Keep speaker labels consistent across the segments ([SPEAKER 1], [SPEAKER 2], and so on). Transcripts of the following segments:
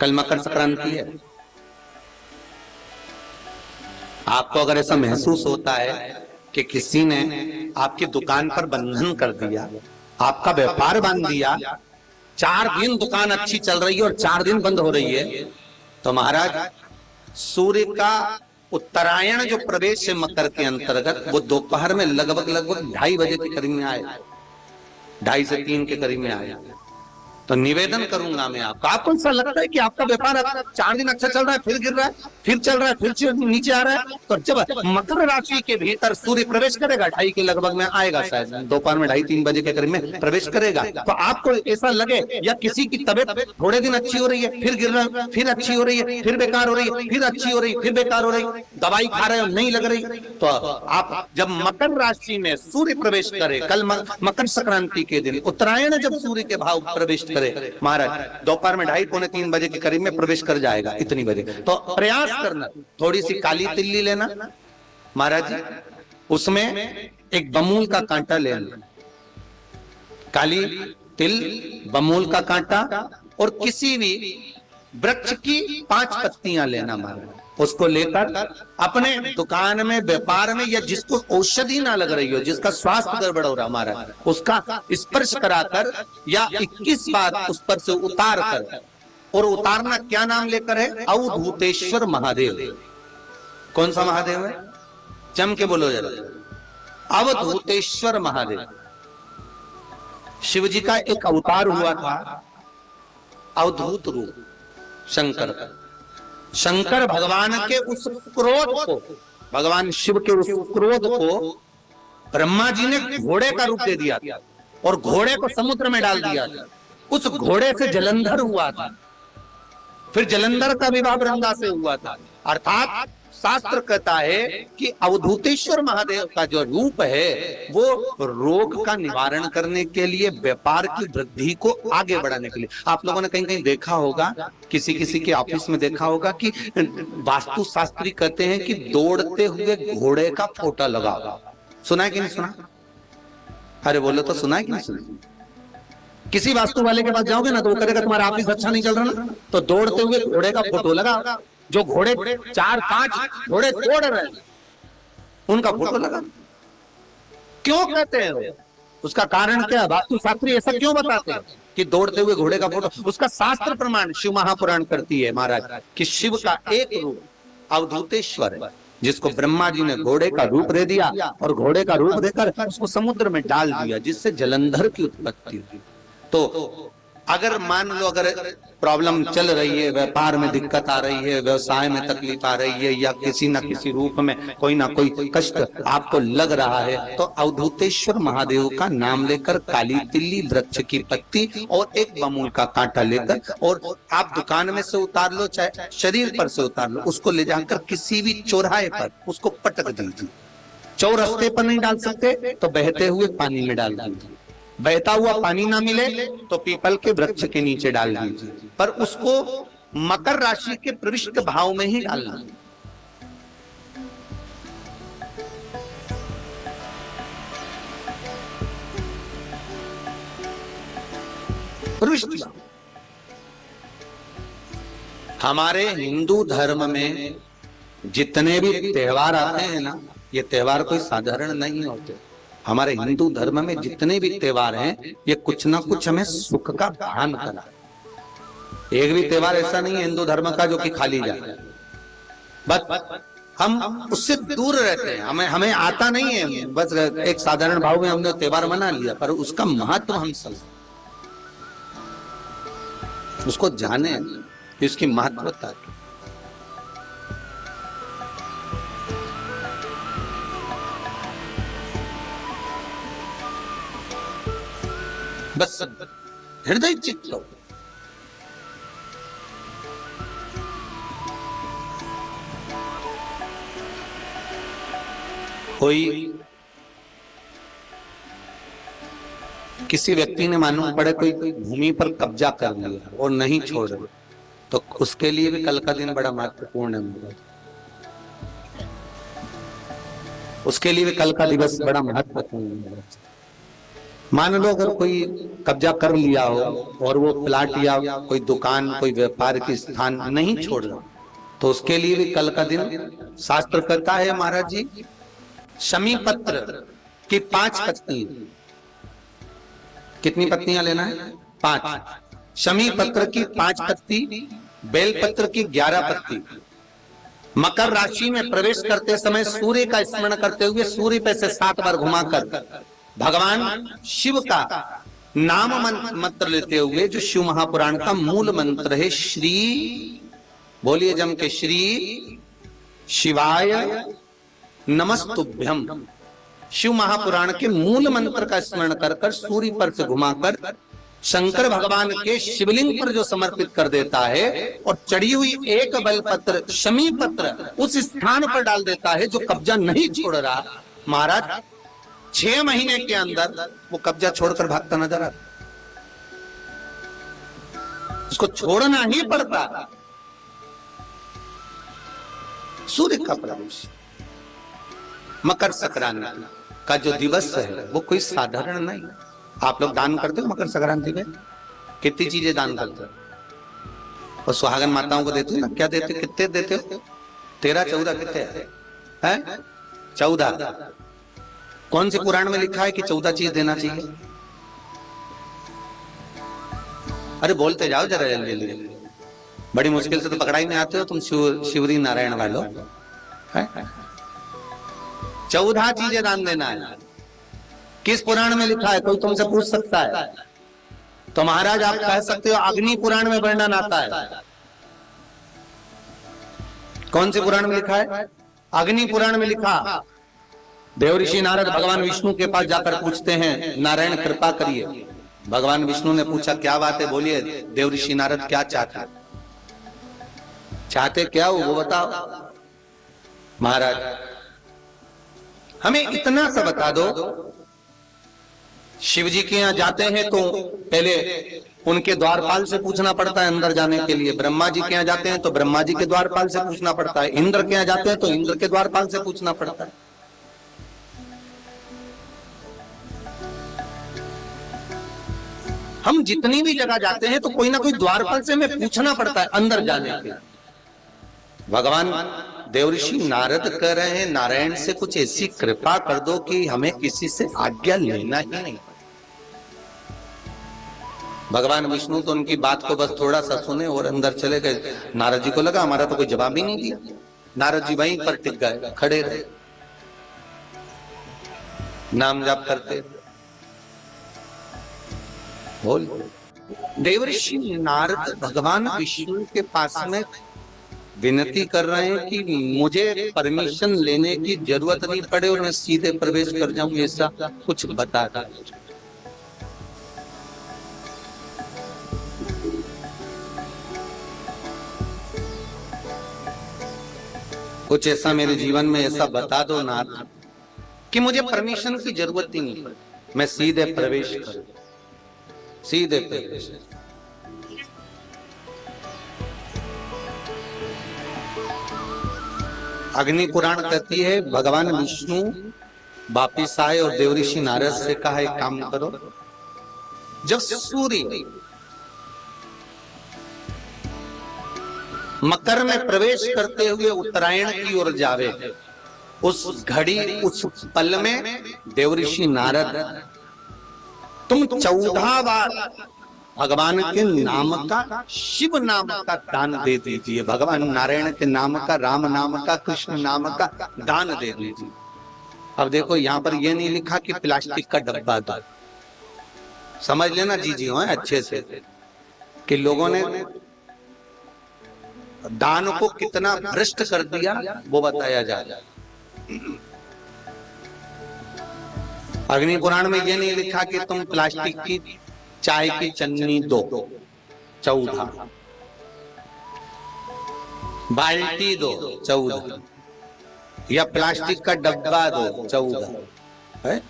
[SPEAKER 1] कल मकर संक्रांति है। आपको अगर ऐसा महसूस होता है कि किसी ने आपकी दुकान पर बंधन कर दिया, आपका व्यापार बांध दिया, 4 दिन दुकान अच्छी चल रही है और 4 दिन बंद हो रही है, तो महाराज सूर्य का उत्तरायण जो प्रवेश है मकर के अंतर्गत, वो दोपहर में लगभग 2:30 बजे के करीब में आए, 2:30 से 3 के करीब में आए। तो निवेदन करूंगा मैं आपको ऐसा लगता है कि आपका व्यापार 4 दिन अच्छा चल रहा है, फिर गिर रहा है, फिर चल रहा है, फिर नीचे आ रहा है, तो जब मकर राशि के भीतर सूर्य प्रवेश करेगा 2:30 के लगभग में आएगा, शायद दोपहर में 2:30-3 बजे के करीब में प्रवेश करेगा, तो आपको ऐसा लगे या किसी की तबियत थोड़े दिन अच्छी हो रही है, फिर गिर रहा है, फिर अच्छी हो रही है, फिर बेकार हो रही है, फिर अच्छी हो रही है, फिर बेकार हो रही है, दवाई खा रहे हो नहीं लग रही, तो आप जब मकर राशि में सूर्य प्रवेश करे, कल मकर संक्रांति के दिन उत्तरायण जब सूर्य के भाव प्रवेश करे महाराज, दोपहर में 2:30-3 बजे के करीब में प्रवेश कर जाएगा, इतनी बजे, तो प्रयास करना थोड़ी सी काली तिल्ली लेना महाराज जी, उसमें एक बमूल का कांटा लेना, काली तिल, बमूल का कांटा और किसी भी वृक्ष की 5 पत्तियां लेना महाराज, उसको लेकर अपने दुकान में, व्यापार में, या जिसको औषधि ना लग रही हो, जिसका स्वास्थ्य गड़बड़ हो रहा महाराज, उसका स्पर्श कराकर या 21 बार उस पर से उतार कर, और उतारना क्या नाम लेकर है? अवधूतेश्वर महादेव। कौन सा महादेव है? जम के बोलो जरा, अवधूतेश्वर महादेव। शिव जी का एक अवतार हुआ था, अवधूत रूप शंकर का। शंकर भगवान के उस क्रोध को, भगवान शिव के उस क्रोध को ब्रह्मा जी ने घोड़े का रूप दे दिया था और घोड़े को समुद्र में डाल दिया था। उस घोड़े से जलंधर हुआ था, फिर जलंधर का विवाह वृंदा से हुआ था। अर्थात शास्त्र कहता है कि अवधूतेश्वर महादेव का जो रूप है वो रोग का निवारण करने के लिए, व्यापार की वृद्धि को आगे बढ़ाने के लिए। आप लोगों ने कहीं कहीं देखा होगा, किसी किसी के ऑफिस में देखा होगा कि वास्तु शास्त्री कहते हैं कि दौड़ते हुए घोड़े का फोटो लगाओ। सुना है कि नहीं सुना? अरे बोलो तो, सुना है कि नहीं सुना? किसी वास्तु वाले के पास जाओगे ना तो वो कहेगा तुम्हारा ऑफिस अच्छा नहीं चल रहा ना, तो दौड़ते हुए घोड़े का फोटो लगाओ। जो घोड़े 4-5 घोड़े तोड़ रहे हैं उनका फोटो लगा। क्यों कहते हैं? उसका कारण क्या? वास्तु शास्त्री ऐसा क्यों बताते हैं कि दौड़ते हुए घोड़े का फोटो? उसका शास्त्र प्रमाण शिव महापुराण करती है महाराज कि शिव का एक रूप अवधूतेश्वर है, जिसको ब्रह्मा जी ने घोड़े का रूप दे दिया और घोड़े का रूप देकर उसको समुद्र में डाल दिया, जिससे जलंधर की उत्पत्ति हुई। तो अगर मान लो, अगर प्रॉब्लम चल रही है, व्यापार में दिक्कत आ रही है, व्यवसाय में तकलीफ आ रही है, या किसी न किसी रूप में कोई ना कोई कष्ट आपको लग रहा है, तो अवधूतेश्वर महादेव का नाम लेकर काली तिल्ली, वृक्ष की पत्ती और एक बमूल का कांटा लेकर, और आप दुकान में से उतार लो, चाहे शरीर पर से उतार लो, उसको ले जाकर किसी भी चौराहे पर उसको पटक दीजिए। चौरस्ते पर नहीं डाल सकते तो बहते हुए पानी में डाल दीजिए। बहता हुआ पानी ना मिले तो पीपल के वृक्ष के नीचे डाल दीजिए, पर उसको मकर राशि के प्रविष्ट भाव में ही डालना। प्रविष्ट भाव। हमारे हिंदू धर्म में जितने भी त्योहार आते हैं ना, ये त्योहार कोई साधारण नहीं होते। हमारे हिंदू धर्म में जितने भी त्योहार हैं, ये कुछ ना कुछ हमें सुख का भान करा। एक भी त्योहार ऐसा नहीं है हिंदू धर्म का जो कि खाली जाए, बस हम उससे दूर रहते हैं, हमें आता नहीं है। बस एक साधारण भाव में हमने त्योहार मना लिया, पर उसका महत्व हम समझ, उसको जाने, इसकी महत्वता। बस हृदय चित्त लो। कोई किसी व्यक्ति ने मालूम पड़े कोई भूमि पर कब्जा कर लिया और नहीं छोड़ रहे, तो उसके लिए भी कल का दिन बड़ा महत्वपूर्ण है। उसके लिए भी कल का दिवस बड़ा महत्वपूर्ण है। मान लो अगर कोई कब्जा कर लिया हो और वो प्लाट या कोई दुकान कोई व्यापार की स्थान नहीं छोड़ रहा, तो उसके लिए भी कल का दिन शास्त्र कहता है महाराज जी, शमी पत्र की 5 पत्नी, कितनी पत्नियां लेना है? 5। शमी पत्र की 5 पत्ती, बेल पत्र की 11 पत्ती। मकर राशि में प्रवेश करते समय सूर्य का स्मरण करते हुए सूर्य पे से 7 बार घुमाकर भगवान शिव का नाम मंत्र लेते हुए, जो शिव महापुराण का मूल मंत्र है, श्री, बोलिए जम के, श्री शिवाय नमस्तुभ्यम, शिव महापुराण के मूल मंत्र का स्मरण कर कर सूर्य पर से घुमाकर शंकर भगवान के शिवलिंग पर जो समर्पित कर देता है और चढ़ी हुई एक बेलपत्र शमी पत्र उस स्थान पर डाल देता है जो कब्जा नहीं छोड़ रहा, महाराज 6 महीने के अंदर वो कब्जा छोड़कर भागता नजर आता। उसको छोड़ना ही पड़ता। सूर्य का प्रवेश, मकर संक्रांति का जो दिवस है वो कोई साधारण नहीं। आप लोग दान करते हो मकर संक्रांति में? कितनी चीजें दान करते हो? और सुहागन माताओं को देते हो ना, क्या देते हो? कितने देते हो? 13, 14 कितने हैं? 14। कौन से पुराण में लिखा है कि 14 चीज देना चाहिए? अरे बोलते जाओ जरा जल्दी जल्दी, बड़ी मुश्किल से तो पकड़ाई में आते हो तुम शिवरी नारायण वालों। 14 चीजें दान देना है। किस पुराण में लिखा है? कोई तुमसे पूछ सकता है तो महाराज आप कह सकते हो अग्नि पुराण में वर्णन आता है। कौन से पुराण में लिखा है? अग्नि पुराण में लिखा। देवऋषि नारद भगवान विष्णु के पास जाकर पूछते हैं, नारायण कृपा करिए। भगवान विष्णु ने पूछा क्या बात है, बोलिए देवऋषि नारद क्या चाहते, चाहते क्या हो वो बताओ। महाराज हमें इतना सा बता दो, शिव जी के यहां जाते हैं तो पहले उनके द्वारपाल से पूछना पड़ता है अंदर जाने के लिए। ब्रह्मा जी के यहां जाते हैं तो ब्रह्मा जी के द्वारपाल से पूछना पड़ता है। इंद्र के यहां जाते हैं तो इंद्र के द्वारपाल से पूछना पड़ता है। हम जितनी भी जगह जाते हैं तो कोई ना कोई द्वारपाल से हमें पूछना पड़ता है अंदर जाने के लिए। भगवान देवऋषि नारद कह रहे हैं, नारायण से कुछ ऐसी कृपा कर दो कि हमें किसी से आज्ञा लेना ही नहीं। भगवान विष्णु तो उनकी बात को बस थोड़ा सा सुने और अंदर चले गए। नारद जी को लगा हमारा तो कोई जवाब ही नहीं दिया। नारद जी वहीं पर टिक गए, खड़े रहे, नाम जाप करते। बोल देवऋषि नारद भगवान विष्णु के पास में विनती कर रहे हैं कि मुझे परमिशन लेने की जरूरत नहीं पड़े और मैं सीधे प्रवेश कर जाऊं, ऐसा कुछ बता दो। कुछ ऐसा मेरे जीवन में ऐसा बता दो नाथ कि मुझे परमिशन की जरूरत ही नहीं पड़े, मैं सीधे प्रवेश करूं, सीधे प्रवेश। अग्नि पुराण कहती है भगवान विष्णु वापिस आए और देवऋषि नारद से कहा एक काम करो, जब सूर्य मकर में प्रवेश करते हुए उत्तरायण की ओर जावे, उस घड़ी उस पल में देवऋषि नारद तुम 14 बार भगवान के नाम का, शिव नाम का दान दे दीजिए। भगवान नारायण के नाम का, राम नाम का, कृष्ण नाम का दान दे दीजिए। अब देखो यहाँ पर यह नहीं लिखा कि प्लास्टिक का डब्बा दो, समझ लेना जी हो अच्छे से कि लोगों ने दान को कितना भ्रष्ट कर दिया वो बताया जाए। अग्नि पुराण में यह नहीं लिखा कि तुम प्लास्टिक की चाय की चन्नी दो 14, बाल्टी दो 14, या प्लास्टिक का डब्बा दो 14 है।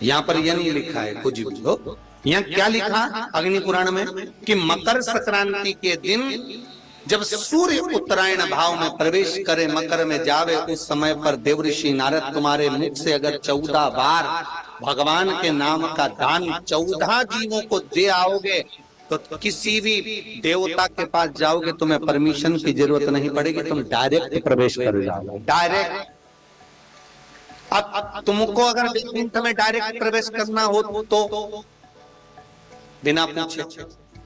[SPEAKER 1] यहाँ पर यह नहीं लिखा है कुछ भी हो। यहाँ क्या लिखा अग्नि पुराण में कि मकर संक्रांति के दिन जब सूर्य उत्तरायण भाव में प्रवेश करे, मकर में जावे, उस समय पर देवऋषि नारद तुम्हारे मुख से अगर 14 बार भगवान के नाम का दान 14 जीवों को दे आओगे तो किसी भी देवता के पास जाओगे, तुम्हें परमिशन की जरूरत नहीं पड़ेगी, तुम डायरेक्ट प्रवेश कर जाओगे। डायरेक्ट। अब तुमको अगर वैकुंठ में डायरेक्ट प्रवेश करना हो तो बिना पूछे,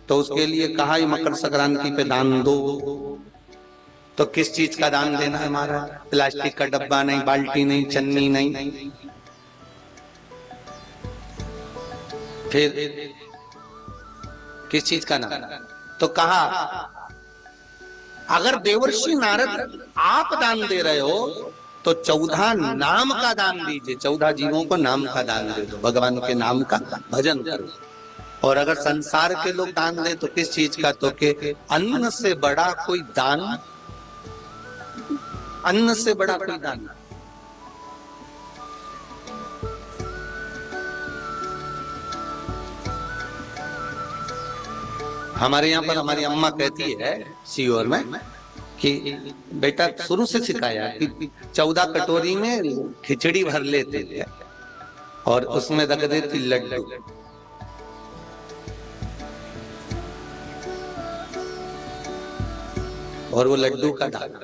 [SPEAKER 1] तो उसके लिए कहा ही मकर संक्रांति पे दान दो। तो किस चीज का दान देना है हमारा? प्लास्टिक का डब्बा नहीं, बाल्टी नहीं, चन्नी नहीं, फिर किस चीज का नाम? तो कहा अगर देवर्षि नारद आप दान दे रहे हो तो 14 नाम का दान दीजिए, 14 जीवों को नाम का दान दे दो, भगवान के नाम का भजन करो। और अगर संसार के लोग दान दे तो किस चीज का? तो के अन्न से बड़ा कोई दान, अन्न से बड़ा कोई दान। हमारे यहाँ पर हमारी अम्मा कहती है सीहोर में कि बेटा शुरू से सिखाया कि 14 कटोरी में खिचड़ी भर लेते थे और उसमें रख देती लड्डू। और वो लड्डू का दान।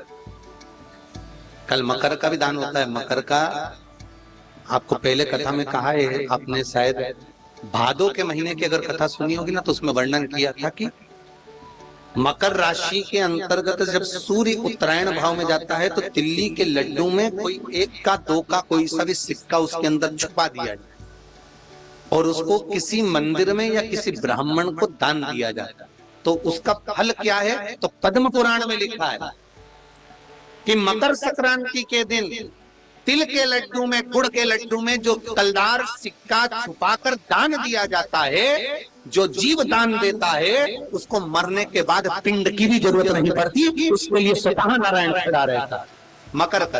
[SPEAKER 1] कल मकर का भी दान होता है। मकर का आपको पहले कथा में कहा है, आपने शायद भादो के महीने की अगर कथा सुनी होगी ना, तो उसमें वर्णन किया था कि मकर राशि के अंतर्गत जब सूर्य उत्तरायण भाव में जाता है तो तिल्ली के लड्डू में कोई 1 का 2 का कोई सा भी सिक्का उसके अंदर छुपा दिया जाए और उसको किसी मंदिर में या किसी ब्राह्मण को दान दिया जाता। तो उसका फल क्या है? तो पद्म पुराण में लिखा है कि मकर संक्रांति के दिन तिल के लड्डू में, गुड़ के लड्डू में जो कलदार सिक्का छुपाकर दान दिया जाता है, जो जीव दान देता है उसको मरने के बाद पिंड की भी जरूरत नहीं पड़ती, उसके लिए स्वतः नारायण खड़ा रहता है। मकर का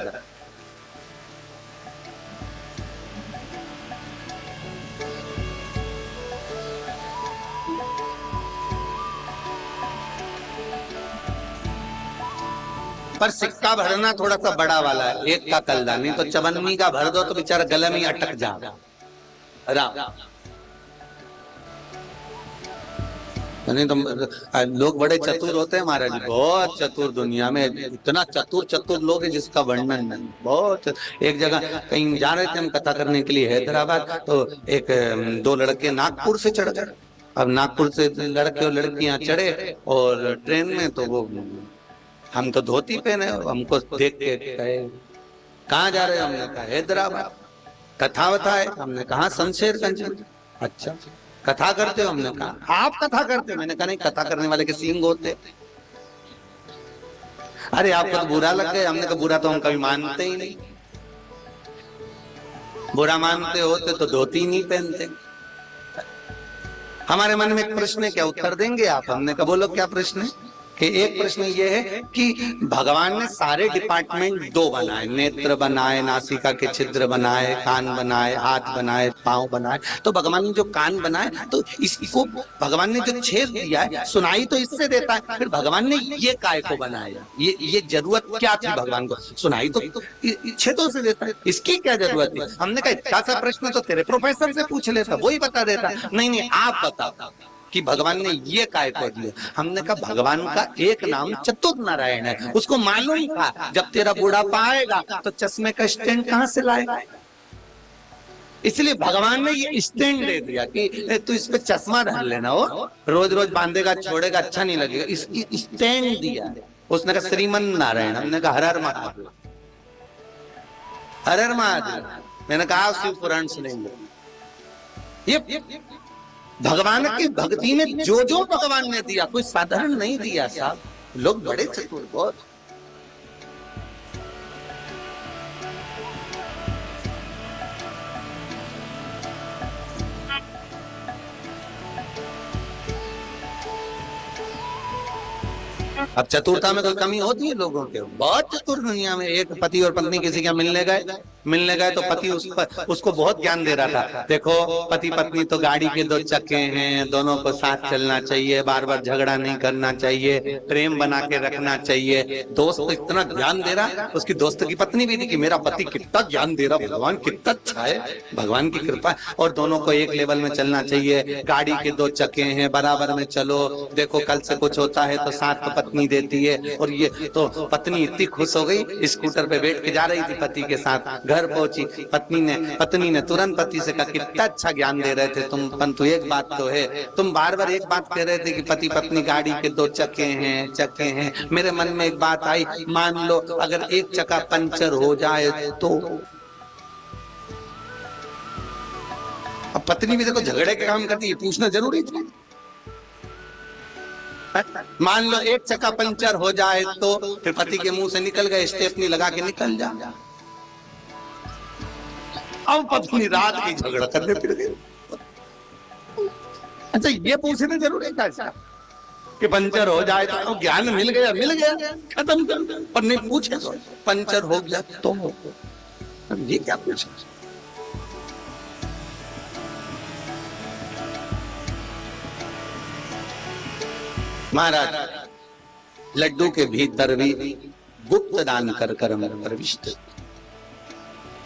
[SPEAKER 1] पर सिक्का भरना थोड़ा सा बड़ा वाला है, 1 का कलदार, नहीं तो चवन्नी का भर दो तो बेचारा गले में ही अटक जाएगा। नहीं तो लोग बड़े चतुर होते हैं महाराज, बहुत चतुर, दुनिया में इतना चतुर लोग हैं जिसका वर्णन नहीं। बहुत एक जगह कहीं जा रहे थे हम कथा करने के लिए हैदराबाद, तो 2 लड़के नागपुर से चढ़ गए। अब नागपुर से लड़के और लड़कियां चढ़े और ट्रेन में, तो वो हम तो धोती पहने, हमको देख के कहे कहाँ जा रहे हो? हमने कहा हैदराबाद। कथा वथा है? हमने कहा शमशेरगंज। अच्छा कथा करते हो? हमने कहा आप कथा करते हो? मैंने कहा नहीं, कथा करने वाले के सींग होते। अरे आपको तो बुरा लग गया। हमने कहा बुरा तो हम कभी मानते ही नहीं, बुरा मानते होते तो धोती नहीं पहनते। हमारे मन में एक प्रश्न है, क्या उत्तर देंगे आप? हमने कहा बोलो क्या प्रश्न है? कि एक प्रश्न ये है कि भगवान ने सारे डिपार्टमेंट 2 बनाए, नेत्र बनाए, नासिका के छिद्र बनाए, कान बनाए, हाथ बनाए, पांव बनाए। तो भगवान ने जो कान बनाए तो इसको भगवान ने जो छेद दिया है, सुनाई तो इससे देता है, फिर भगवान ने ये काय को बनाया? ये जरूरत क्या थी भगवान को? सुनाई तो छेदों से देता है, इसकी क्या जरूरत है? हमने कहा इतना सा प्रश्न तो तेरे प्रोफेसर से पूछ लेता, वही बता देता। नहीं आप बताओ कि भगवान ने ये काय को दिया। हमने कहा भगवान का एक नाम चतुर नारायण है, उसको मालूम था जब तेरा बुढ़ापा आएगा तो चश्मे का स्टैंड कहां से लाएगा, इसलिए भगवान ने ये स्टैंड दे दिया कि तू इस पे चश्मा धर लेना, हो रोज रोज बांधेगा छोड़ेगा अच्छा नहीं लगेगा, इसकी स्टैंड दिया। उसने कहा श्रीमन नारायण। हमने कहा हर हर महादेव, हर हर महादेव। मैंने कहा शिव पुराण सुनेंगे। ये भगवान की भक्ति में जो जो भगवान ने दिया कोई साधारण नहीं दिया साहब। लोग बड़े चतुर बहुत। अब चतुरता में कोई कमी होती है लोगों के? बहुत चतुर दुनिया में। एक पति और पत्नी किसी के मिलने गए, मिलने गए तो पति उसको बहुत ज्ञान दे रहा था, देखो पति पत्नी तो गाड़ी के दो चक्के हैं, दोनों को साथ चलना चाहिए, बार बार झगड़ा नहीं करना चाहिए, प्रेम बना के रखना चाहिए। दोस्त तो इतना ज्ञान दे रहा, उसकी दोस्त की पत्नी भी थी कि मेरा पति कितना ज्ञान दे रहा, भगवान कितना अच्छा है, भगवान की कृपा है, और दोनों को एक लेवल में चलना चाहिए, गाड़ी के दो चक्के हैं, बराबर में चलो, देखो कल से कुछ होता है तो साथ तो पत्नी देती है। और ये तो पत्नी इतनी खुश हो गई, स्कूटर पे बैठ के जा रही थी पति के साथ, घर पहुंची, पत्नी ने तुरंत पति से कहा कितना अच्छा ज्ञान दे रहे थे तुम, परंतु एक बात तो है, तुम बार बार एक बात कह रहे थे कि पति पत्नी गाड़ी के दो चक्के हैं, मेरे मन में एक बात आई, मान लो अगर एक चक्का पंचर हो जाए तो। अब पत्नी भी देखो झगड़े के काम करती है, पूछना जरूरी था। मान लो एक चक्का पंचर हो जाए तो, फिर पति के मुंह से निकल गए, स्टेपनी लगा के निकल जा। अब पत्नी रात की झगड़ा करने फिर गई। अच्छा ये पूछना जरूरी था कि पंचर हो जाए तो, ज्ञान मिल गया खत्म कर, पर नहीं पूछे तो पंचर हो गया तो ये क्या पूछे। महाराज लड्डू के भीतर भी गुप्त दान कर कर्म प्रविष्ट।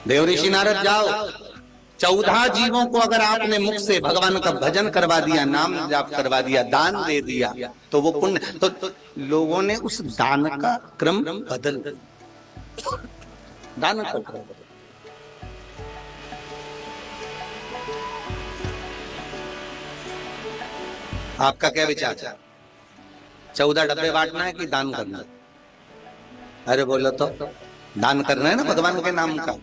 [SPEAKER 1] देवऋषि नारद जाओ, 14 जीवों को अगर आपने मुख से भगवान का भजन करवा दिया, नाम जाप करवा दिया, दान दे दिया, तो वो पुण्य, तो लोगों ने उस दान का क्रम बदल, दान का क्रम बदल। आपका क्या विचार है? 14 डब्बे बांटना है कि दान करना है? अरे बोलो तो दान करना है ना भगवान के नाम का।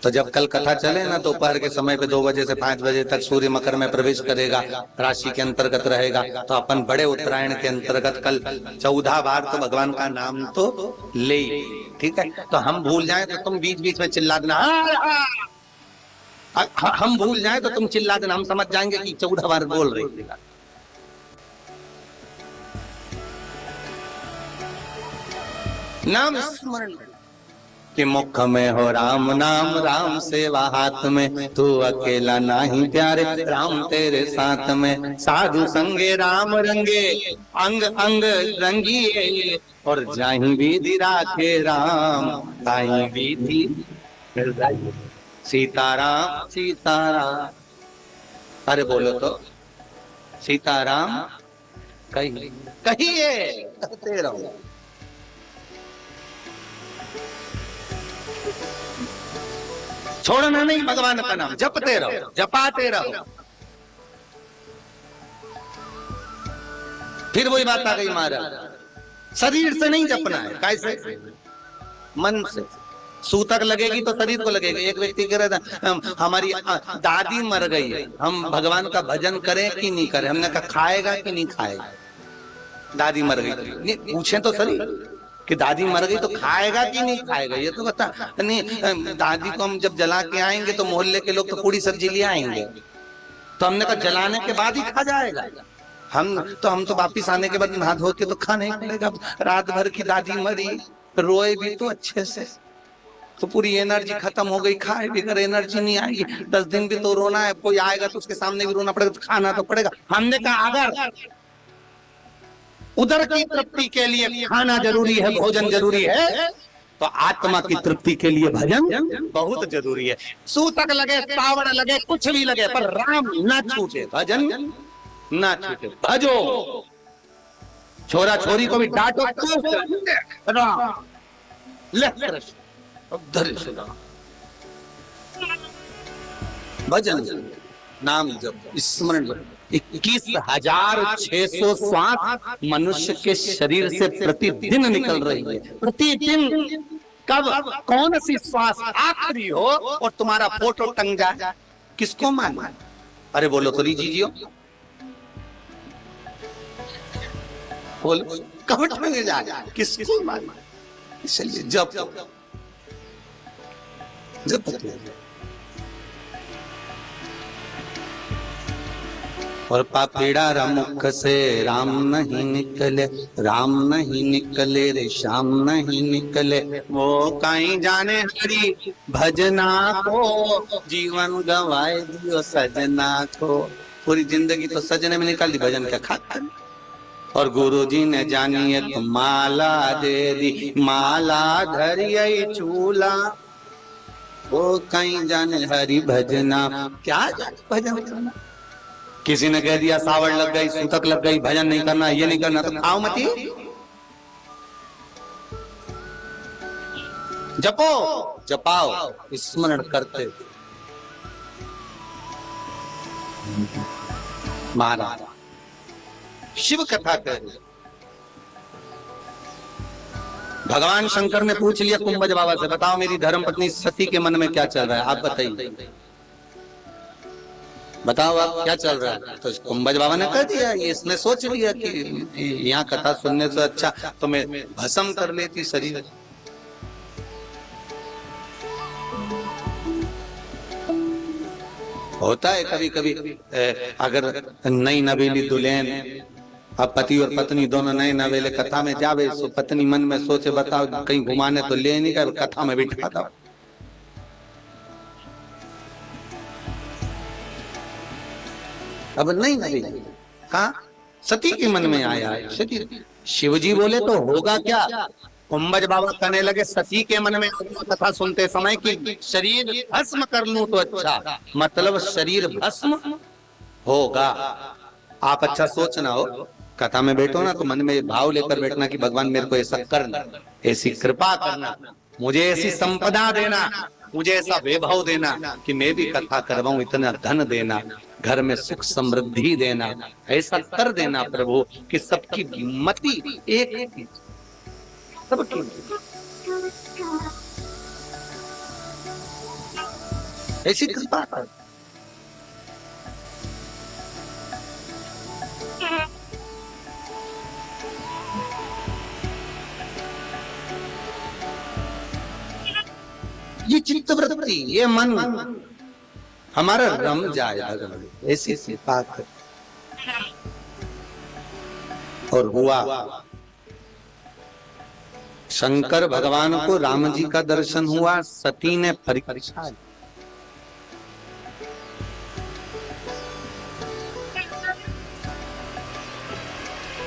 [SPEAKER 1] तो जब कल कथा चले ना, दोपहर के समय पे 2 बजे से 5 बजे तक सूर्य मकर में प्रवेश करेगा, राशि के अंतर्गत रहेगा, तो अपन बड़े उत्तरायण के अंतर्गत कल 14 बार तो भगवान का नाम तो ले, ठीक है। तो हम भूल जाए तो तुम बीच बीच में चिल्ला देना, हम भूल जाए तो तुम चिल्ला देना, हम समझ जाएंगे कि 14 बार बोल रही। नाम स्मरण कि मुख में हो राम नाम, राम सेवा हाथ में, तू अकेला नहीं प्यारे, राम तेरे साथ में, साधु संगे राम रंगे, अंग अंग रंगी, और जाहि विधि राखे राम, ताहि विधि सीताराम सीताराम। अरे बोलो तो सीताराम कहिए, कहते रहो। छोड़ना नहीं भगवान का नाम, जपते रहो, जपाते रहो। फिर वही बात आ गई महाराज, शरीर से नहीं जपना है, कैसे? मन से। सूतक लगेगी तो शरीर को लगेगी। एक व्यक्ति कह रहा था हमारी दादी मर गई है, हम भगवान का भजन करें कि नहीं करें? हमने कहा खाएगा कि नहीं खाएगा? दादी मर गई, पूछे तो शरीर कि दादी मर गई तो खाएगा कि नहीं खाएगा, ये तो बता। नहीं, दादी को हम जब जला के आएंगे तो मोहल्ले के लोग तो पूरी सब्जी ले आएंगे, तो हमने कहा जलाने के बाद ही खा जाएगा। हम तो वापिस आने के बाद नहा धो के तो खा नहीं पड़ेगा। रात भर की दादी मरी, रोए भी तो अच्छे से, तो पूरी एनर्जी खत्म हो गई, खाए भी कर एनर्जी नहीं आएगी, 10 दिन भी तो रोना है, कोई आएगा तो उसके सामने भी रोना पड़ेगा, तो खाना तो पड़ेगा। हमने कहा अगर उदर की तृप्ति के लिए खाना जरूरी है, भोजन जरूरी है, तो आत्मा की तृप्ति के लिए भजन बहुत जरूरी है। सूतक लगे, सावड़ लगे, कुछ भी लगे, पर राम ना छूटे, भजन ना छूटे। भजो, छोरा छोरी को भी डांटो, भजन नाम जप स्मरण। 21,607 मनुष्य के शरीर से प्रतिदिन निकल रही है, प्रतिदिन। कब कौन सी श्वास आखिरी हो और तुम्हारा फोटो टंग जाए, किसको मालूम? अरे बोलो तो लीजिए, बोलो कब टंग जाए, किसको मालूम? इसलिए जब और पापीड़ा मुख से राम नहीं निकले, राम नहीं निकले रे श्याम नहीं निकले। वो कहीं जाने हरी भजना को, जीवन गवाए दियो सजना को। पूरी जिंदगी तो सजने में निकाल दी, भजन क्या खाता। और गुरुजी ने जानी एक माला दे दी, माला धरिए चूला। वो कहीं जाने हरि भजना, क्या जाने भजन करना। किसी ने कह दिया सावड़ लग गई, सूतक लग गई, भजन नहीं करना, ये नहीं करना, तो खाओ मती। जपो जपाओ स्मरण करते। महाराज शिव कथा कह, भगवान शंकर ने पूछ लिया कुंभज बाबा से, बताओ मेरी धर्मपत्नी सती के मन में क्या चल रहा है, आप बताइए, बताओ आप क्या चल रहा है। तो कुंभज बाबा ने कह दिया, इसने सोच लिया कि यहाँ कथा सुनने से अच्छा तो मैं भस्म कर लेती शरीर। होता है कभी कभी, अगर नई नवेली दुल्हन, अब पति और पत्नी दोनों नए नवेले कथा में जावे, तो पत्नी मन में सोचे बताओ कहीं घुमाने तो ले नहीं गए, कथा में बिठा दो। अब नहीं नवेली कहा, सती के मन में आया है। सती, शिवजी बोले तो होगा क्या। कुंभज बाबा कहने लगे सती के मन में कथा सुनते समय कि शरीर भस्म कर लूं तो अच्छा, मतलब शरीर भस्म होगा। आप अच्छा सोचना हो, कथा में बैठो ना तो मन में भाव लेकर बैठना कि भगवान मेरे को ऐसा करना, ऐसी कृपा करना, मुझे ऐसी संपदा देना, मुझे ऐसा वैभव देना कि मैं भी कथा करवाऊं, इतना धन देना, घर में सुख समृद्धि देना, ऐसा कर देना प्रभु कि सबकी मति एक, सबकी ऐसी कृपा कर। ये चित्त वृत्ति, ये मन हमारा रम जाए भगवान, ऐसी बात है। और हुआ, शंकर भगवान को राम जी का दर्शन हुआ, सती ने परीक्षा,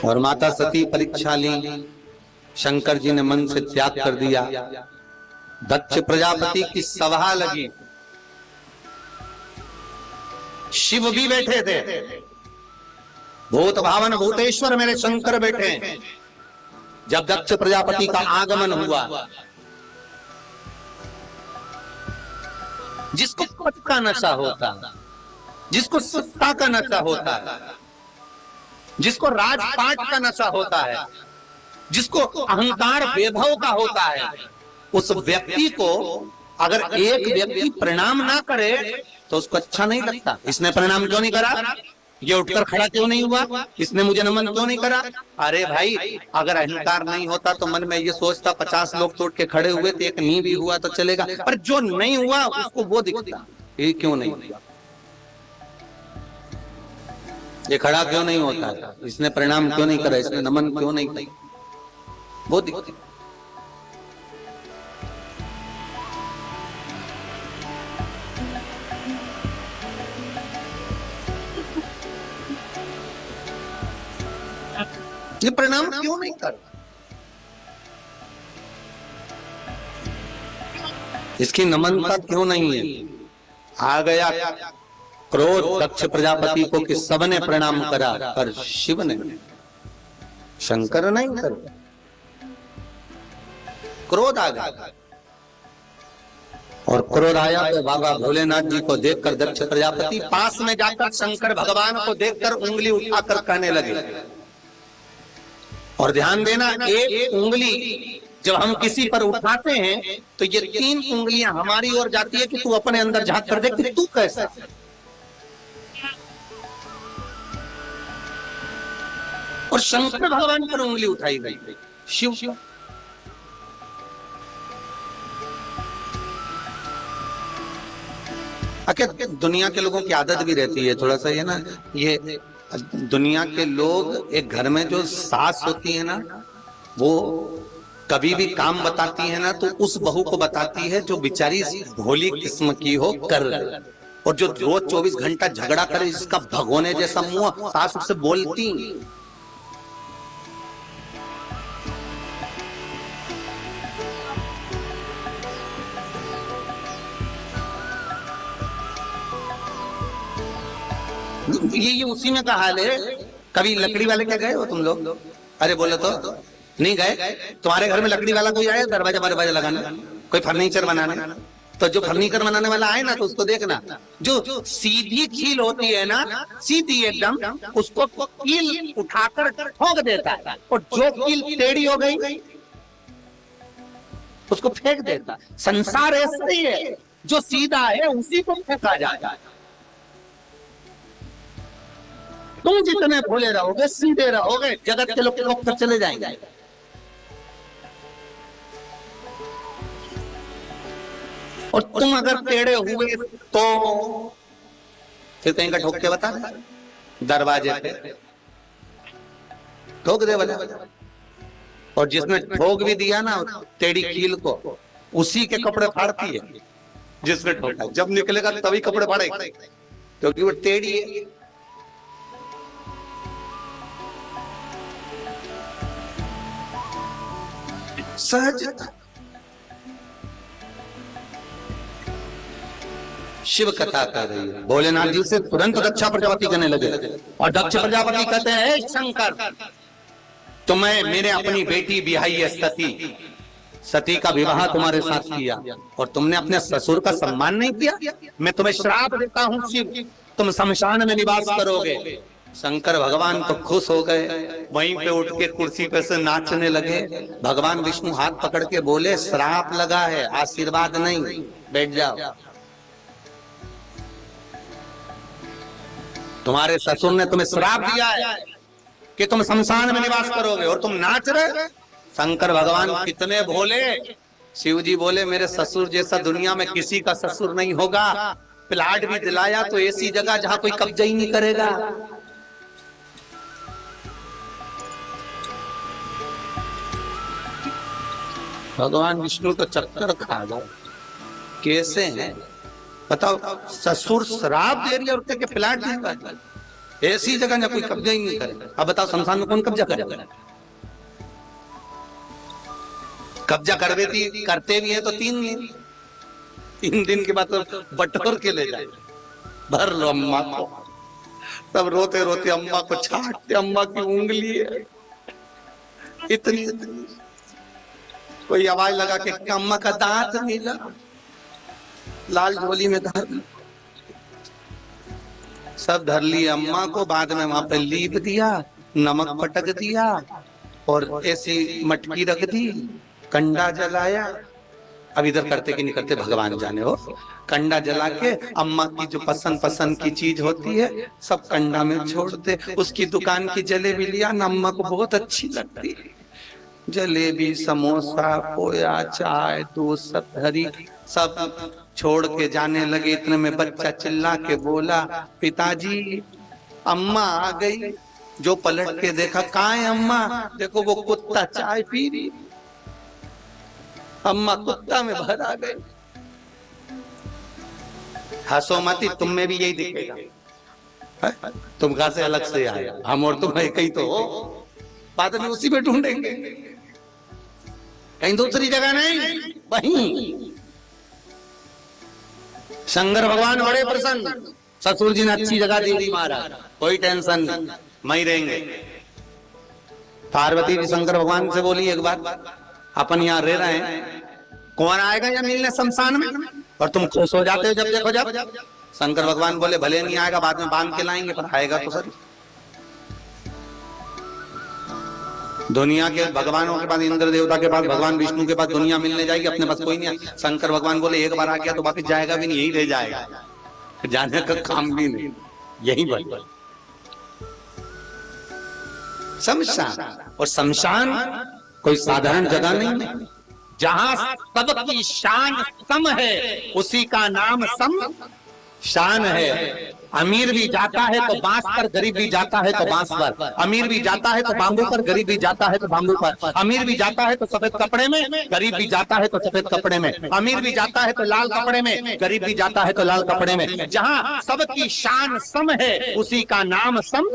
[SPEAKER 1] और माता सती परीक्षा ली, शंकर जी ने मन से त्याग कर दिया। दक्ष प्रजापति की सभा लगी, शिव भी बैठे थे, भूत भावन भूतेश्वर मेरे शंकर बैठे। जब दक्ष प्रजापति का आगमन हुआ, जिसको पद का नशा होता, जिसको सत्ता का नशा होता है, जिसको राजपाट का नशा होता है, जिसको अहंकार वैभव का होता है, उस व्यक्ति को अगर एक व्यक्ति प्रणाम ना करे तो उसको अच्छा नहीं लगता। इसने प्रणाम क्यों नहीं करा, ये उठकर खड़ा क्यों नहीं हुआ, इसने मुझे नमन क्यों नहीं करा। अरे भाई, अगर अहंकार नहीं होता तो मन में ये सोचता 50 लोग तो उठ के खड़े हुए थे, एक नहीं भी हुआ तो चलेगा, पर जो नहीं हुआ उसको वो दिखता, ये क्यों नहीं हुआ, ये खड़ा क्यों नहीं होता, इसने प्रणाम क्यों नहीं करा, इसने नमन क्यों नहीं किया, वो दिखता। ये प्रणाम क्यों नहीं कर, इसकी नमनता क्यों नहीं है। आ गया क्रोध दक्ष प्रजापति को कि सबने प्रणाम करा, पर शिव ने, शंकर नहीं कर, क्रोध आ गया। और क्रोध आया तो बाबा भोलेनाथ जी को देखकर दक्ष प्रजापति पास में जाकर शंकर भगवान को देखकर उंगली उठाकर कहने लगे। और ध्यान देना, एक उंगली जब हम किसी पर उठाते हैं तो ये 3 उंगलियां हमारी ओर जाती है कि तू अपने अंदर झांक कर देख कि तू कैसा है। और शंकर भगवान पर उंगली उठाई गई, शिव। दुनिया के लोगों की आदत भी रहती है थोड़ा सा, ये ना, ये दुनिया के लोग, एक घर में जो सास होती है ना, वो कभी भी काम बताती है ना तो उस बहू को बताती है जो बेचारी भोली किस्म की हो कर ले। और जो रोज 24 घंटा झगड़ा करे, जिसका भगोने जैसा मुंह, सास उससे बोलती। ये उसी में का हाल है। कभी लकड़ी वाले क्या गए हो तुम लोग? अरे बोले तो नहीं गए। तुम्हारे घर में लकड़ी वाला कोई आया दरवाजा दरवाजा लगाने, कोई फर्नीचर बनाने? तो जो फर्नीचर बनाने वाला आए ना तो उसको देखना, जो सीधी कील होती है ना, सीधी एकदम, उसको कील उठाकर ठोक देता है। और जो कील टेढ़ी हो गई उसको फेंक देता। संसार ऐसा ही है, जो सीधा है उसी को फेंका जाता है। तुम जितने भोले रहोगे, सीधे रहोगे, जगत के लोग रोक कर चले जाएंगे। और तुम अगर टेढ़े हुए तो फिर कहीं का ठोक के बता दे, दरवाजे पे ठोक दे वाला। और जिसने ठोक भी दिया ना टेढ़ी कील को, उसी के कपड़े फाड़ती है जिसने ठोका। जब निकलेगा तभी कपड़े फाड़ेगा, क्योंकि वो टेढ़ी है। सहज शिव कथा कर रही है। भोलेनाथ जी से तुरंत दक्ष प्रजापति कहने लगे, और दक्ष प्रजापति कहते हैं, शंकर तुम्हें मेरे अपनी बेटी बिहाई है सती, सती का विवाह तुम्हारे साथ किया और तुमने अपने ससुर का सम्मान नहीं किया। मैं तुम्हें श्राप देता हूं शिव, तुम शमशान में निवास करोगे। शंकर भगवान तो खुश हो गए, वहीं पे उठ के कुर्सी पे से नाचने लगे। भगवान विष्णु हाथ पकड़ के बोले, श्राप लगा है, आशीर्वाद नहीं, बैठ जाओ। तुम्हारे ससुर ने तुम्हें श्राप दिया है कि तुम शमशान में निवास करोगे और तुम नाच रहे। शंकर भगवान कितने भोले। शिव जी बोले, मेरे ससुर जैसा दुनिया में किसी का ससुर नहीं होगा। प्लाट भी दिलाया तो ऐसी जगह जहां कोई कब्जा ही नहीं करेगा। भगवान विष्णु तो चक्कर खा गए, कैसे हैं बताओ? ससुर श्राप दे रही है और के प्लाट देगा, ऐसी जगह जहां कोई कब्जा ही नहीं करेगा। अब बताओ शमशान में कौन कब्जा करेगा? कब्जा करते भी है तो 3 दिन के बाद तो बटोर के ले जाए, भर लो अम्मा को। तब रोते रोते अम्मा को छाटते, अम्मा की उंगली है इतनी। कोई आवाज लगा के अम्मा का दांत मिला, लाल झोली में धर, सब धर लिया अम्मा को। बाद में वहां पे लीप दिया, नमक पटक दिया और ऐसी मटकी रख दी, कंडा जलाया। अब इधर करते कि नहीं करते भगवान जाने हो। कंडा जला के अम्मा की जो पसंद की चीज होती है सब कंडा में छोड़ते। उसकी दुकान की जलेबी लिया ना, अम्मा को बहुत अच्छी लगती है जलेबी, समोसा, पोया, चाय, दूध सब धरी, सब छोड़ के जाने लगे। इतने में बच्चा चिल्ला के बोला, पिताजी अम्मा आ गई। जो पलट के देखा, कहाँ है अम्मा? देखो वो कुत्ता चाय पी रही। अम्मा कुत्ता में भर आ गए। हंसो मती, तुम में भी यही दिखेगा। तुम कहां से अलग से आए? हम और तुम एक ही तो हो। बाद में उसी में ढूंढेंगे, कहीं दूसरी जगह नहीं, वहीं। शंकर भगवान बड़े प्रसन्न, ससुर जी ने अच्छी जगह दे दी महाराज, कोई टेंशन नहीं, वहीं रहेंगे। पार्वती भी शंकर भगवान से बोली, एक बार अपन यहाँ रह रहे हैं, कौन आएगा या मिलने शमशान में? और तुम खुश हो जाते हो जब देखो जब। शंकर भगवान बोले, भले नहीं आएगा, बाद में बांध के लाएंगे, पर आएगा तो सर। दुनिया के भगवानों के पास, इंद्र देवता के पास, भगवान विष्णु के पास दुनिया मिलने जाएगी, अपने पास कोई नहीं है। शंकर भगवान बोले, एक बार आ गया तो वापिस जाएगा भी नहीं, यही रह जाएगा, जाने का काम भी नहीं, यही बन। शमशान, और शमशान कोई साधारण जगह नहीं है। जहां सबकी शान सम है, उसी का नाम सम शान है। अमीर भी जाता है तो बांस पर, गरीब भी जाता है तो बांस पर। अमीर भी जाता है तो बांबू पर, गरीब भी जाता है तो बांबू पर। अमीर भी जाता है तो सफेद कपड़े में, गरीब भी जाता है तो सफेद कपड़े में। अमीर भी जाता है तो लाल कपड़े में, गरीब भी जाता है तो लाल कपड़े में। जहां सबकी शान सम है, उसी का नाम सम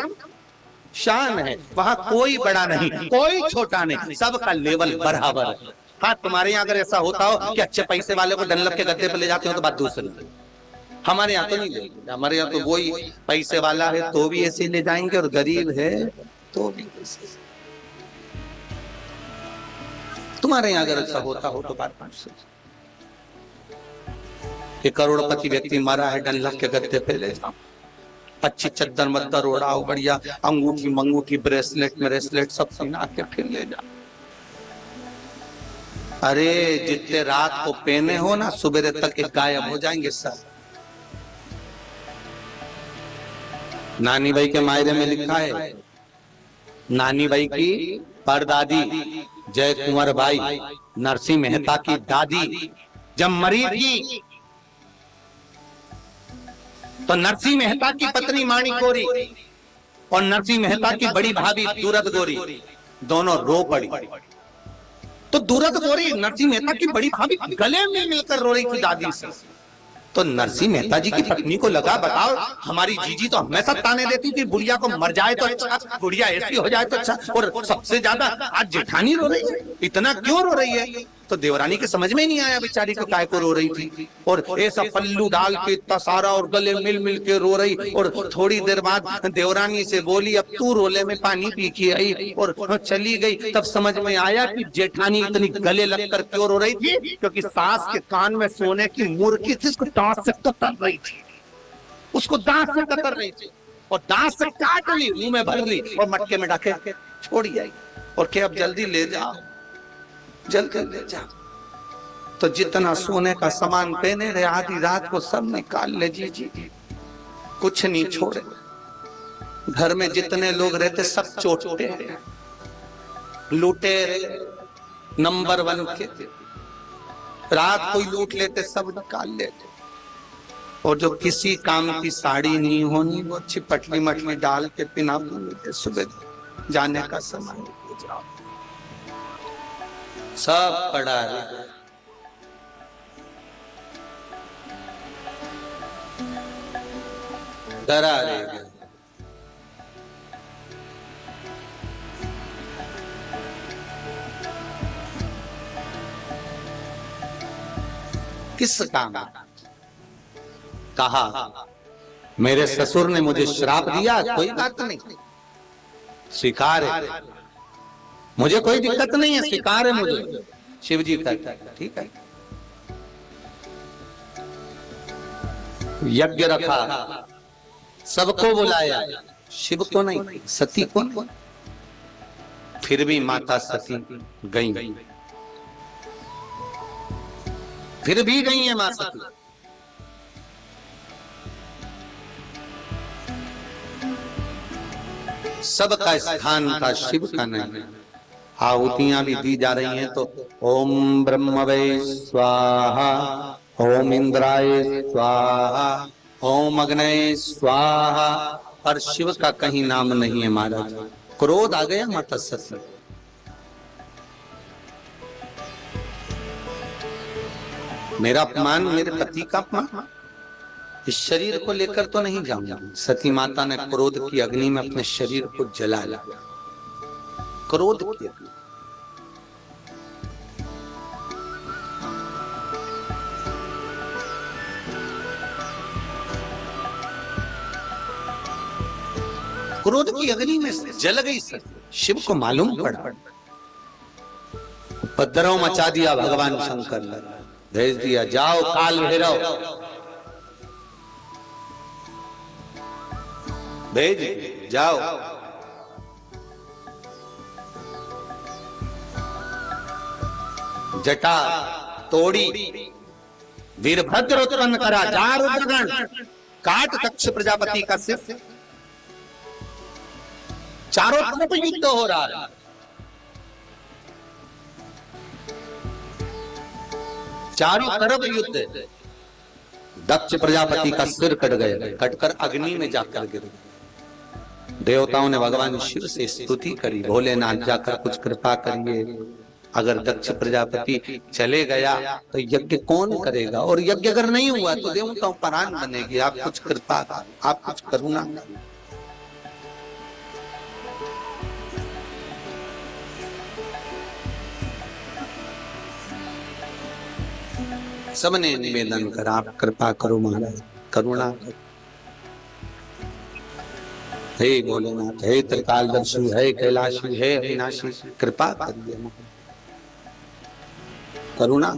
[SPEAKER 1] शान है। वहां कोई बड़ा नहीं, कोई छोटा नहीं, सबका लेवल बराबर है। हाँ, तुम्हारे यहाँ अगर ऐसा होता हो कि अच्छे पैसे वाले को डनलप के गद्दे पर ले जाते हो तो बात दूसरी। हमारे यहाँ तो नहीं लेंगे। हमारे यहाँ तो वही पैसे वाला है तो भी ऐसे ले जाएंगे और गरीब है तो भी ऐसे। तुम्हारे यहाँ अगर ऐसा होता हो तो बात दूसरी। कि करोड़पति व्यक्ति मरा है, डनलप के गद्दे पे ले जाओ, अच्छी चद्दर मद्दर ओढ़ाओ, बढ़िया अंगूठी मंगूठी ब्रेसलेट सब पहना के फिर ले जाओ। अरे जितने रात को पहने हो ना, सुबह तक एक गायब हो जाएंगे सब। नानी बाई के मायरे में लिखा है, नानी बाई की परदादी जय कुंवर बाई नरसिंह मेहता की दादी जब मरी थी तो नरसिंह मेहता की पत्नी माणी कोरी और नरसिंह मेहता की बड़ी भाभी दूरद गोरी दोनों रो पड़ी। तो दूरद गोरी नरसिंह मेहता की बड़ी भाभी गले में मिलकर रो रही थी दादी से। तो नरसिंह मेहता जी की पत्नी को लगा, बताओ हमारी जीजी तो हमेशा ताने देती थी बुढ़िया को मर जाए तो अच्छा, बुढ़िया ऐसी हो जाए तो अच्छा, और सबसे ज्यादा आज जेठानी रो रही है, इतना क्यों रो रही है? तो देवरानी के समझ में नहीं आया बेचारी को काय को रो रही थी। और ऐसा पल्लू डाल के इतना सारा और गले मिल मिल के रो रही। और थोड़ी देर बाद देवरानी से बोली, अब तू रोले में पानी पी के आई, और चली गई। तब समझ में आया कि जेठानी इतनी गले लगकर क्यों रो रही थी, क्योंकि सास के कान में सोने की मुर्गी थी, उसको दांत से कतर रही थी, उसको दांत से कतर रही थी, और दांत से काट ली, मुंह में भर ली और मटके में डाके छोड़ी आई। और क्या अब जल्दी ले जाओ, जल्दी ले जाओ। तो जितना सोने का सामान पहने रहे आधी रात को सब निकाल ले जी, कुछ नहीं छोड़े। घर में जितने लोग रहते सब चोटे लुटेरे नंबर 1 के, रात को लूट लेते, सब निकाल लेते। और जो किसी काम की साड़ी नहीं होनी वो अच्छी पटली मटली डाल के पिना लेते, सुबह जाने का समय जाओ, सब पड़ा है। डरा रहेगा। किस काम? कहा मेरे ससुर ने मुझे श्राप दिया, कोई बात नहीं, स्वीकार है, मुझे कोई दिक्कत नहीं है, स्वीकार है मुझे। शिव जी का ठीक है, यज्ञ रखा, सबको बुलाया, शिव को नहीं, सती को नहीं। फिर भी माता सती गई, फिर भी गई है मां सती। सबका स्थान था, शिव का नहीं। आहुतियां भी दी जा रही हैं तो ओम ब्रह्मवे स्वाहा, ओम इंद्राय स्वाहा, ओम अग्नये स्वाहा, और शिव का कहीं नाम नहीं है महाराज। क्रोध आ गया माता सती, मेरा अपमान, मेरे पति का अपमान, इस शरीर को लेकर तो नहीं जाऊंगा। सती माता ने क्रोध की अग्नि में अपने शरीर को जलाया, क्रोध की अग्नि। क्रोध की अग्नि में जल गई सती। शिव को मालूम पड़ा, उपद्रव मचा दिया भगवान शंकर ने, भेज दिया, जाओ काल भैरव, भेज जाओ। जटा तोड़ी, वीरभद्र उत्पन्न करा, जा रुद्रगण, काट दक्ष प्रजापति का सिर। चारों तरफ युद्ध हो रहा है, चारों तरफ युद्ध, दक्ष प्रजापति का सिर कट गया, कटकर अग्नि में जाकर गिर। देवताओं ने भगवान शिव से स्तुति करी, भोलेनाथ जाकर कुछ कृपा करिए, अगर दक्ष प्रजापति चले गया तो यज्ञ कौन करेगा, और यज्ञ अगर नहीं हुआ तो देवताओं परान बनेगी, आप कुछ कृपा, आप कुछ करुणा। सबने निवेदन करा, आप कृपा करो महाराज, करुणा करो। हे भोलेनाथ, हे त्रिकालदर्शी, हे कैलाशी, हे अविनाशी, कृपा करिए, करुणा।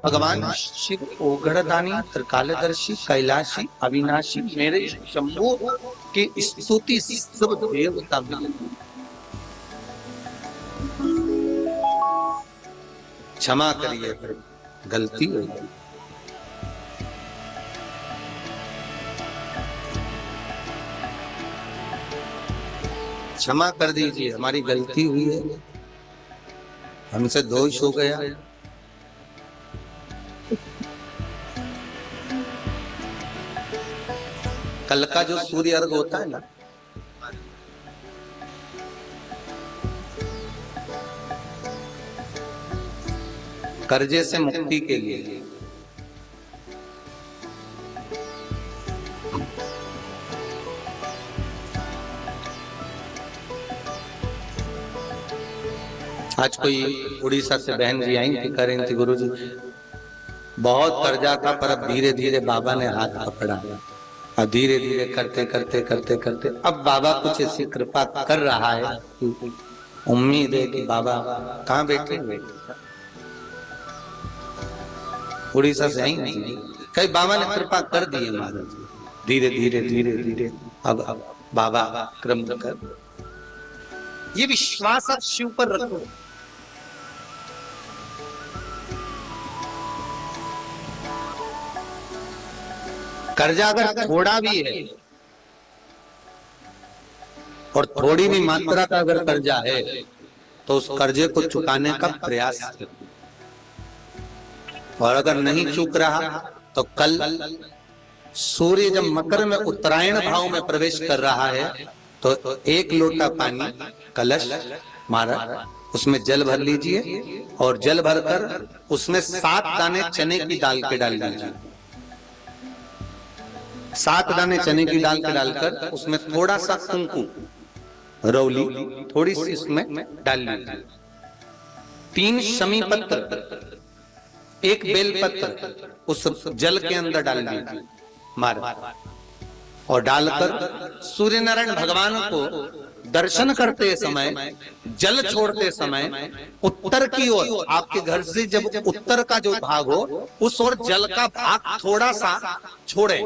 [SPEAKER 1] भगवान शिव ओगढ़दानी, त्रिकालदर्शी, कैलाशी, अविनाशी, मेरे शंभु की स्तुति सब देवता मिले। क्षमा करिए, गलती हुई, क्षमा कर दीजिए, हमारी गलती हुई है, हमसे दोष हो गया। कल का जो सूर्य अर्घ होता है ना, कर्जे से मुक्ति के लिए, आज कोई उड़ीसा से बहन जी आई थी, कह रही थी गुरुजी बहुत कर्जा था, पर अब धीरे धीरे बाबा ने हाथ पकड़ा, और धीरे धीरे करते करते करते करते अब बाबा कुछ ऐसी कृपा कर रहा है, उम्मीद है कि बाबा कहाँ बैठे हुए, उड़ीसा से आई नहीं, कई बाबा ने कृपा कर दी है महाराज, धीरे धीरे धीरे धीरे अब बाबा क्रम कर। ये विश्वास आप शिव पर रखो। कर्जा अगर थोड़ा भी है और थोड़ी भी मात्रा का अगर कर्जा है तो उस कर्जे को चुकाने का प्रयास करो, और अगर नहीं चूक रहा तो कल सूर्य जब मकर में उत्तरायण भाव में प्रवेश कर रहा है तो 1 लोटा पानी कलश मारा, उसमें जल भर लीजिए, और जल भरकर उसमें 7 दाने चने की दाल के डाल दीजिए, 7 दाने चने की दाल के डालकर उसमें थोड़ा सा कुंकुम रौली थोड़ी सी इसमें डाल लीजिए, 3 शमी पत्र, 1 बेल पत्र उस जल के अंदर डाल दीजिए, मार, और डालकर सूर्य नारायण भगवान को दर्शन करते समय, जल छोड़ते समय उत्तर की ओर, आपके घर से जब उत्तर का जो भाग हो उस ओर जल का भाग थोड़ा सा छोड़े,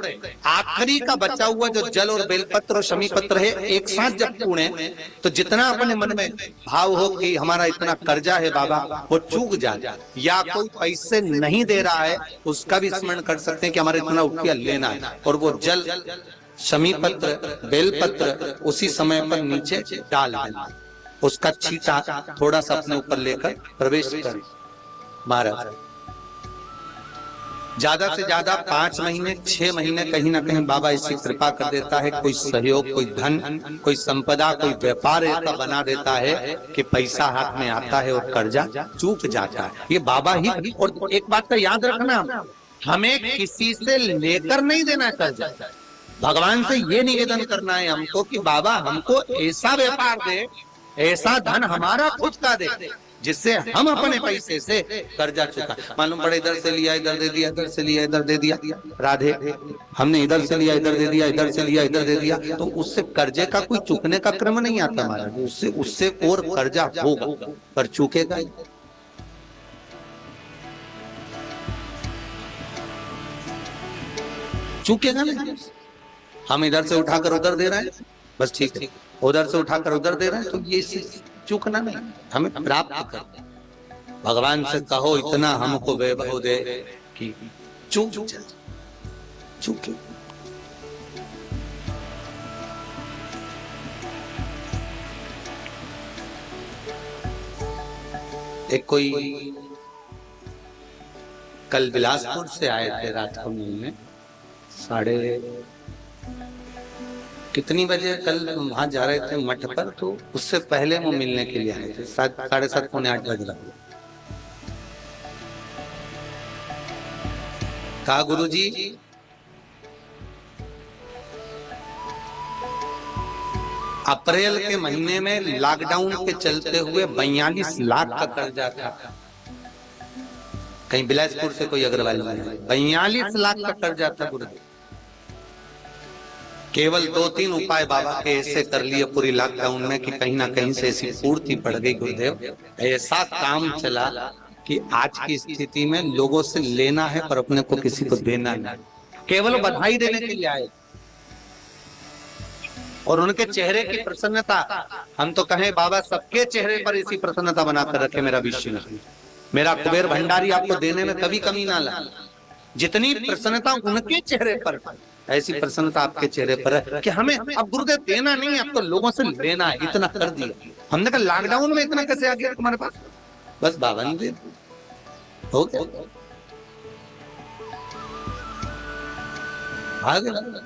[SPEAKER 1] आखिरी का बचा हुआ जो जल और बेलपत्र और शमी पत्र है एक साथ जब पूणे तो जितना अपने मन में भाव हो कि हमारा इतना कर्जा है बाबा वो चूक जाए, या कोई पैसे नहीं दे रहा है उसका भी स्मरण कर सकते हैं कि हमारा इतना रुपया लेना है, और वो जल शमी पत्र बेलपत्र उसी समय पर नीचे डाल देना, उसका छींटा थोड़ा सा अपने ऊपर लेकर प्रवेश कर। महाराज ज्यादा से ज्यादा 5 महीने 6 महीने कहीं ना कहीं बाबा ऐसी कृपा कर देता है, कोई सहयोग, कोई धन, कोई संपदा, कोई व्यापार ऐसा बना देता है कि पैसा हाथ में आता है और कर्जा चूक जाता है, ये बाबा ही। और एक बात का याद रखना, हमें किसी से लेकर नहीं देना कर्जा, भगवान से ये निवेदन करना है हमको कि बाबा हमको ऐसा व्यापार दे, ऐसा धन हमारा खुद का दे जिससे हम अपने पैसे से कर्जा चुका। मालूम पड़े इधर से लिया इधर दे दिया, इधर से लिया इधर दे दिया, राधे हमने इधर से लिया इधर दे दिया, इधर से लिया इधर दे दिया, तो उससे कर्जे का कोई चुकने का क्रम नहीं आता महाराज, उससे और कर्जा होगा पर चुकेगा। चुकेगा नहीं, हम इधर से उठाकर उधर दे रहे हैं बस ठीक है, उधर से उठाकर उधर दे रहे हैं तो ये चूकना नहीं, हमें प्राप्त कर। भगवान से कहो इतना हमको वैभव दे कि चूके। एक कोई कल बिलासपुर से आए थे रात को मिलने, साढ़े कितनी बजे कल वहां जा रहे थे मठ पर, तो उससे पहले वो मिलने के लिए आए थे, 7:30 पौने 8 बज रहा। कहा गुरुजी अप्रैल के महीने में लॉकडाउन के चलते हुए 42 लाख का कर्जा था। कहीं बिलासपुर से कोई अग्रवाल नहीं, 42 लाख का कर्जा था गुरुदेव। केवल 2-3 उपाय बाबा के ऐसे कर लिए पूरी लॉकडाउन में कि कहीं ना कहीं से ऐसी पूर्ति पड़ गई गुरुदेव। ऐसा काम चला कि आज की स्थिति में लोगों से लेना है पर अपने को किसी को देना नहीं, केवल बधाई देने के लिए आए। और उनके चेहरे की प्रसन्नता, हम तो कहें बाबा सबके चेहरे पर इसी प्रसन्नता बनाकर रखे मेरा विश्वनाथ, मेरा कुबेर भंडारी आपको देने में कभी कमी ना ला। जितनी प्रसन्नता उनके चेहरे पर, ऐसी प्रसन्नता आपके चेहरे पर है कि हमें अब गुरुदेव देना नहीं, अब तो लोगों से लेना है, इतना कर दिया। हमने कहा लॉकडाउन में इतना कैसे आ गया तुम्हारे पास? बस बाबा ने दे हो गया, आ गया।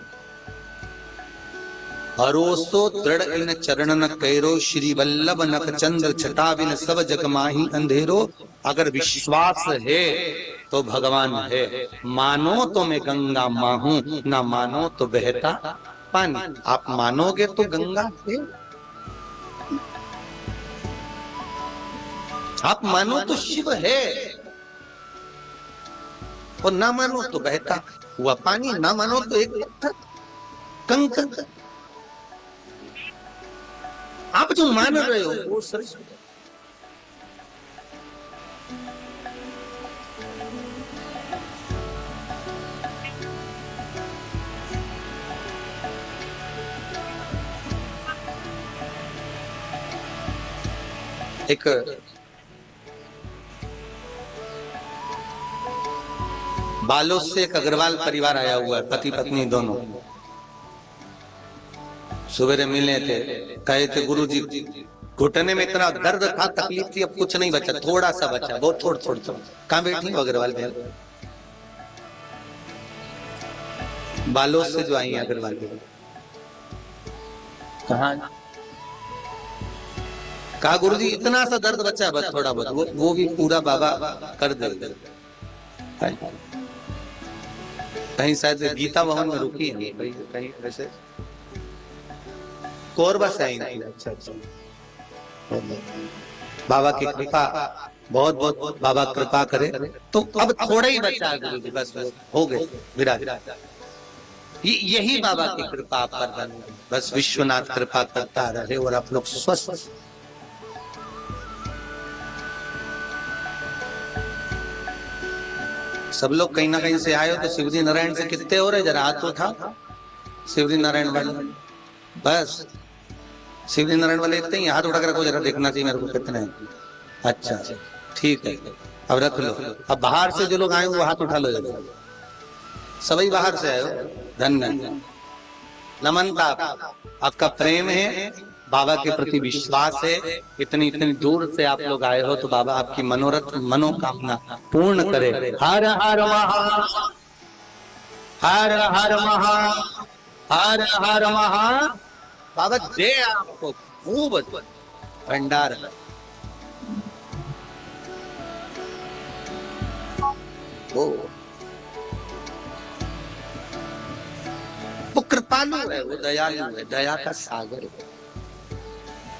[SPEAKER 1] हरोसो दृढ़ इन चरण न कैरो, श्री वल्लभ नख चंद्र छटा बिन सब जग माही अंधेरो। अगर विश्वास है तो भगवान है, मानो तो मैं गंगा माँ हूं, ना मानो तो बहता पानी। आप मानोगे तो गंगा है, आप मानो तो शिव है, और ना मानो तो बहता हुआ पानी, ना मानो तो एक पत्थर कंकर। आप जो मान रहे हो वो सच है। एक बालोद से एक अग्रवाल परिवार आया हुआ है, पति पत्नी दोनों। सवेरे मिले थे, कहे थे गुरुजी घुटने में इतना दर्द था, तकलीफ थी, अब कुछ नहीं बचा, थोड़ा सा बचा, बहुत थोड़ा। कहाँ बैठी हो अग्रवाल बहन? बालोद से जो आई है अग्रवाल बहन। कहाँ? कहा गुरुजी इतना सा दर्द बचा है, बस थोड़ा बहुत, वो भी पूरा बाबा कर देंगे। कहीं शायद गीता भवन में रुकी है, कहीं वैसे कोरबा से आई थी। अच्छा, बाबा की कृपा, बहुत बहुत बाबा कृपा करे। तो अब थोड़ा ही बचा है गुरुजी, बस हो गए विराज। यही बाबा की कृपा आप पर बने, बस विश्वनाथ कृपा करता रहे और आप लोग स्वस्थ। सब लोग कहीं ना कहीं से आए हो, तो शिवजी नारायण से कितने हो रहे, जरा हाथ उठा। शिवजी नारायण वाले, बस शिवजी नारायण वाले इतने ही, हाथ उठा कर रखो, जरा देखना चाहिए मेरे को कितने हैं। अच्छा ठीक है, अब रख लो। अब बाहर से जो लोग आए वो हाथ उठा लो जरा, सभी बाहर से आए हो, धन्य नमन का आपका प्रेम है, बाबा के प्रति विश्वास है, इतनी दूर से आप लोग आए हो, तो बाबा आपकी मनोरथ मनोकामना पूर्ण करे। हर हर महा, हर हर महा, हर हर महा। बाबा दे आपको खूब भंडार। वो कृपालु है, वो दयालु है, दया का सागर है,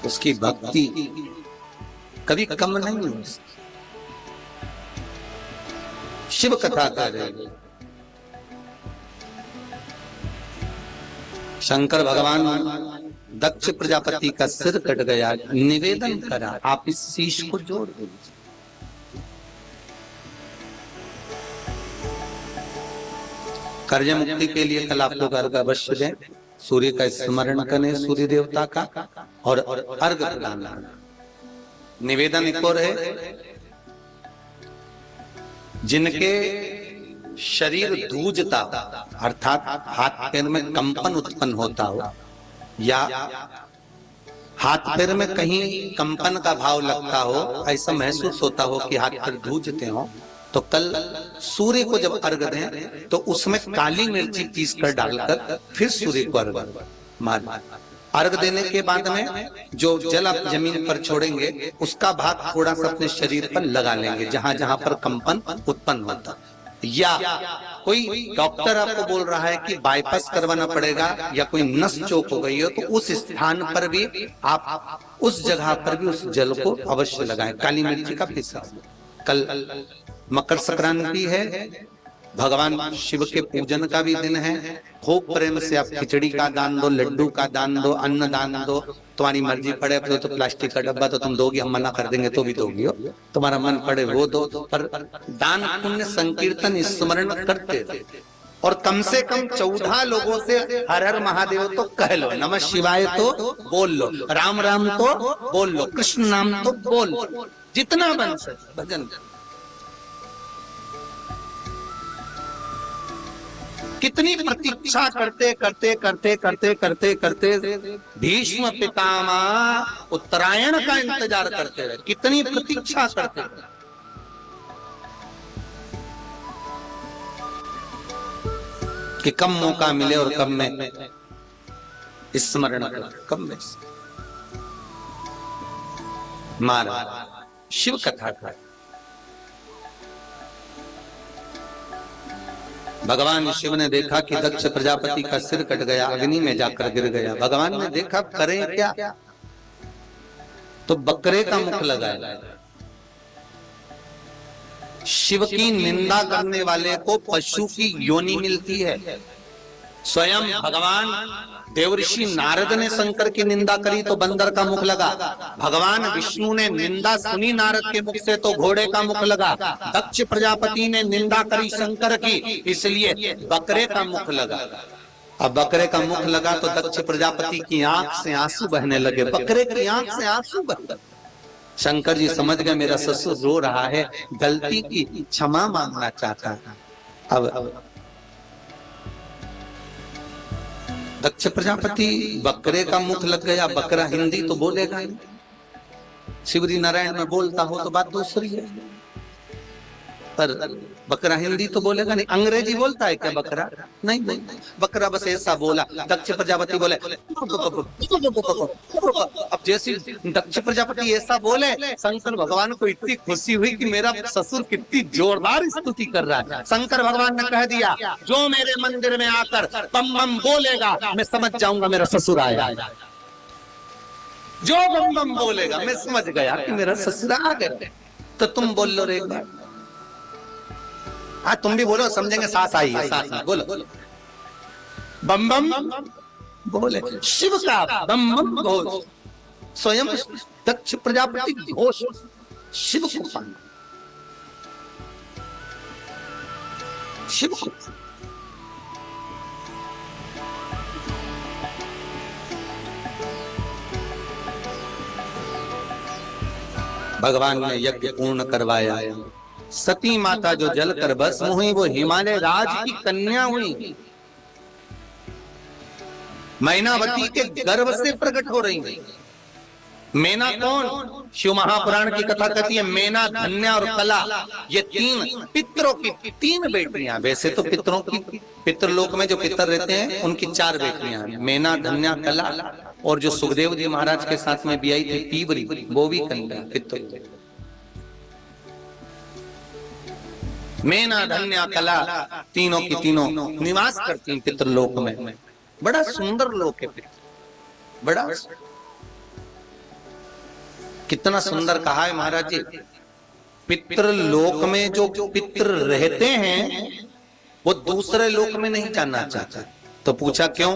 [SPEAKER 1] उसकी भक्ति कभी कम नहीं हो। शिव कथा कर रहे, शंकर भगवान दक्ष प्रजापति का सिर कट गया, निवेदन करा आप इस शीश को जोड़ दीजिए। कर्ज मुक्ति के लिए कल आप लोग अर्घ अवश्य दें, सूर्य का स्मरण करें, सूर्य देवता का, और अर्घ प्रदान करना। निवेदन एक और है, जिनके शरीर धूजता अर्थात हाथ पैर में कंपन उत्पन्न होता हो, या हाथ पैर में कहीं कंपन का भाव लगता हो, ऐसा महसूस होता हो कि हाथ पैर धूजते हो, तो कल सूर्य को जब अर्घ दें तो उसमें काली मिर्ची पीस कर डालकर फिर सूर्य को अर्घ मार। अर्घ देने के बाद में जो जल आप जमीन पर छोड़ेंगे उसका भाग थोड़ा सा अपने शरीर पर लगा लेंगे, जहां जहां पर कंपन उत्पन्न होता। या कोई डॉक्टर आपको बोल रहा है कि बाईपास करवाना पड़ेगा या कोई नस चौक हो गई हो, तो उस स्थान पर भी आप उस जगह पर भी उस जल को अवश्य लगाएं, काली मिर्ची का पीसा। कल मकर संक्रांति है, भगवान शिव के पूजन का भी दिन है। खूब प्रेम से आप खिचड़ी का दान दो, लड्डू का दान दो, अन्न दान दो, तुम्हारी मर्जी पड़े तो प्लास्टिक का डब्बा तो तुम दोगी, हम मना कर देंगे तो भी दोगी हो, तुम्हारा मन पड़े वो दो, पर दान पुण्य संकीर्तन स्मरण करते रहे। और कम से कम 14 लोगों से हर हर महादेव तो कह लो, नमः शिवाय तो बोल लो, राम राम तो बोल लो, कृष्ण नाम तो बोल लो, जितना बन सके भजन। कितनी प्रतीक्षा करते करते करते करते करते करते भीष्म पितामह उत्तरायण का इंतजार करते रहे, कितनी प्रतीक्षा करते रहे। कि कम मौका मिले और कब में स्मरण कब में मारा शिव कथा का। भगवान शिव ने देखा कि दक्ष प्रजापति का सिर कट गया, अग्नि में जाकर गिर गया। भगवान ने देखा करें क्या, तो बकरे का मुख लगाया। शिव की निंदा करने वाले को पशु की योनि मिलती है। स्वयं भगवान देवऋषि नारद ने शंकर की निंदा करी तो बंदर का मुख लगा। भगवान विष्णु ने निंदा सुनी नारद के मुख से तो घोड़े का मुख लगा। दक्ष प्रजापति ने निंदा करी शंकर की, इसलिए बकरे का मुख लगा। अब बकरे का मुख लगा तो दक्ष प्रजापति की आंख से आंसू बहने लगे, बकरे की आंख से आंसू बह। शंकर जी समझ गए मेरा ससुर रो रहा है, गलती की क्षमा मांगना चाहता है। अब दक्ष प्रजापति बकरे का मुख लग गया, बकरा हिंदी तो बोलेगा ही, शिवजी नारायण में बोलता हो तो बात दूसरी है, पर बकरा हिंदी तो बोलेगा नहीं। अंग्रेजी बोलता है क्या बकरा? नहीं बोलता। बकरा बस ऐसा बोला। दक्ष प्रजापति बोले, अब जैसे दक्ष प्रजापति ऐसा बोले, शंकर भगवान को इतनी खुशी हुई कि मेरा ससुर कितनी जोरदार स्तुति कर रहा है। शंकर भगवान ने कह दिया, जो मेरे मंदिर में आकर बम बम बोलेगा मैं समझ जाऊंगा मेरा ससुर आया। जो बम बम बोलेगा मैं समझ गया कि मेरा ससुर आ गया। तो तुम बोल लो रे एक बार, हाँ तुम भी बोलो, समझेंगे। सास आई है, सास आई, बोलो बम बम बोले। शिव का बम बम घोष, स्वयं दक्ष प्रजापति घोष शिव को पाना, शिव को। भगवान ने यज्ञ पूर्ण करवाया। सती माता जो जल कर भस्म हुई वो हिमालय राज की कन्या हुई, मैनावती के गर्भ से प्रकट हो रही। मेना कौन? शिव महापुराण की कथा कहती है मेना, धन्या और कला, ये तीन पितरों की तीन बेटियां। वैसे तो पितरों की, पितृलोक में जो पितर रहते हैं उनकी 4 बेटियां, मेना, धन्या, कला, और जो सुखदेव जी महाराज के साथ में भी आई थी तीवरी, वो भी कन्या पितर। मेना, धन्या, कला, तीनों की तीनों निवास करती हैं पितृलोक में। बड़ा सुंदर लोक है पितृ, बड़ा कितना सुंदर कहा है महाराज जी। पितृलोक में जो पितृ रहते हैं वो दूसरे लोक में नहीं जाना चाहते। तो पूछा क्यों?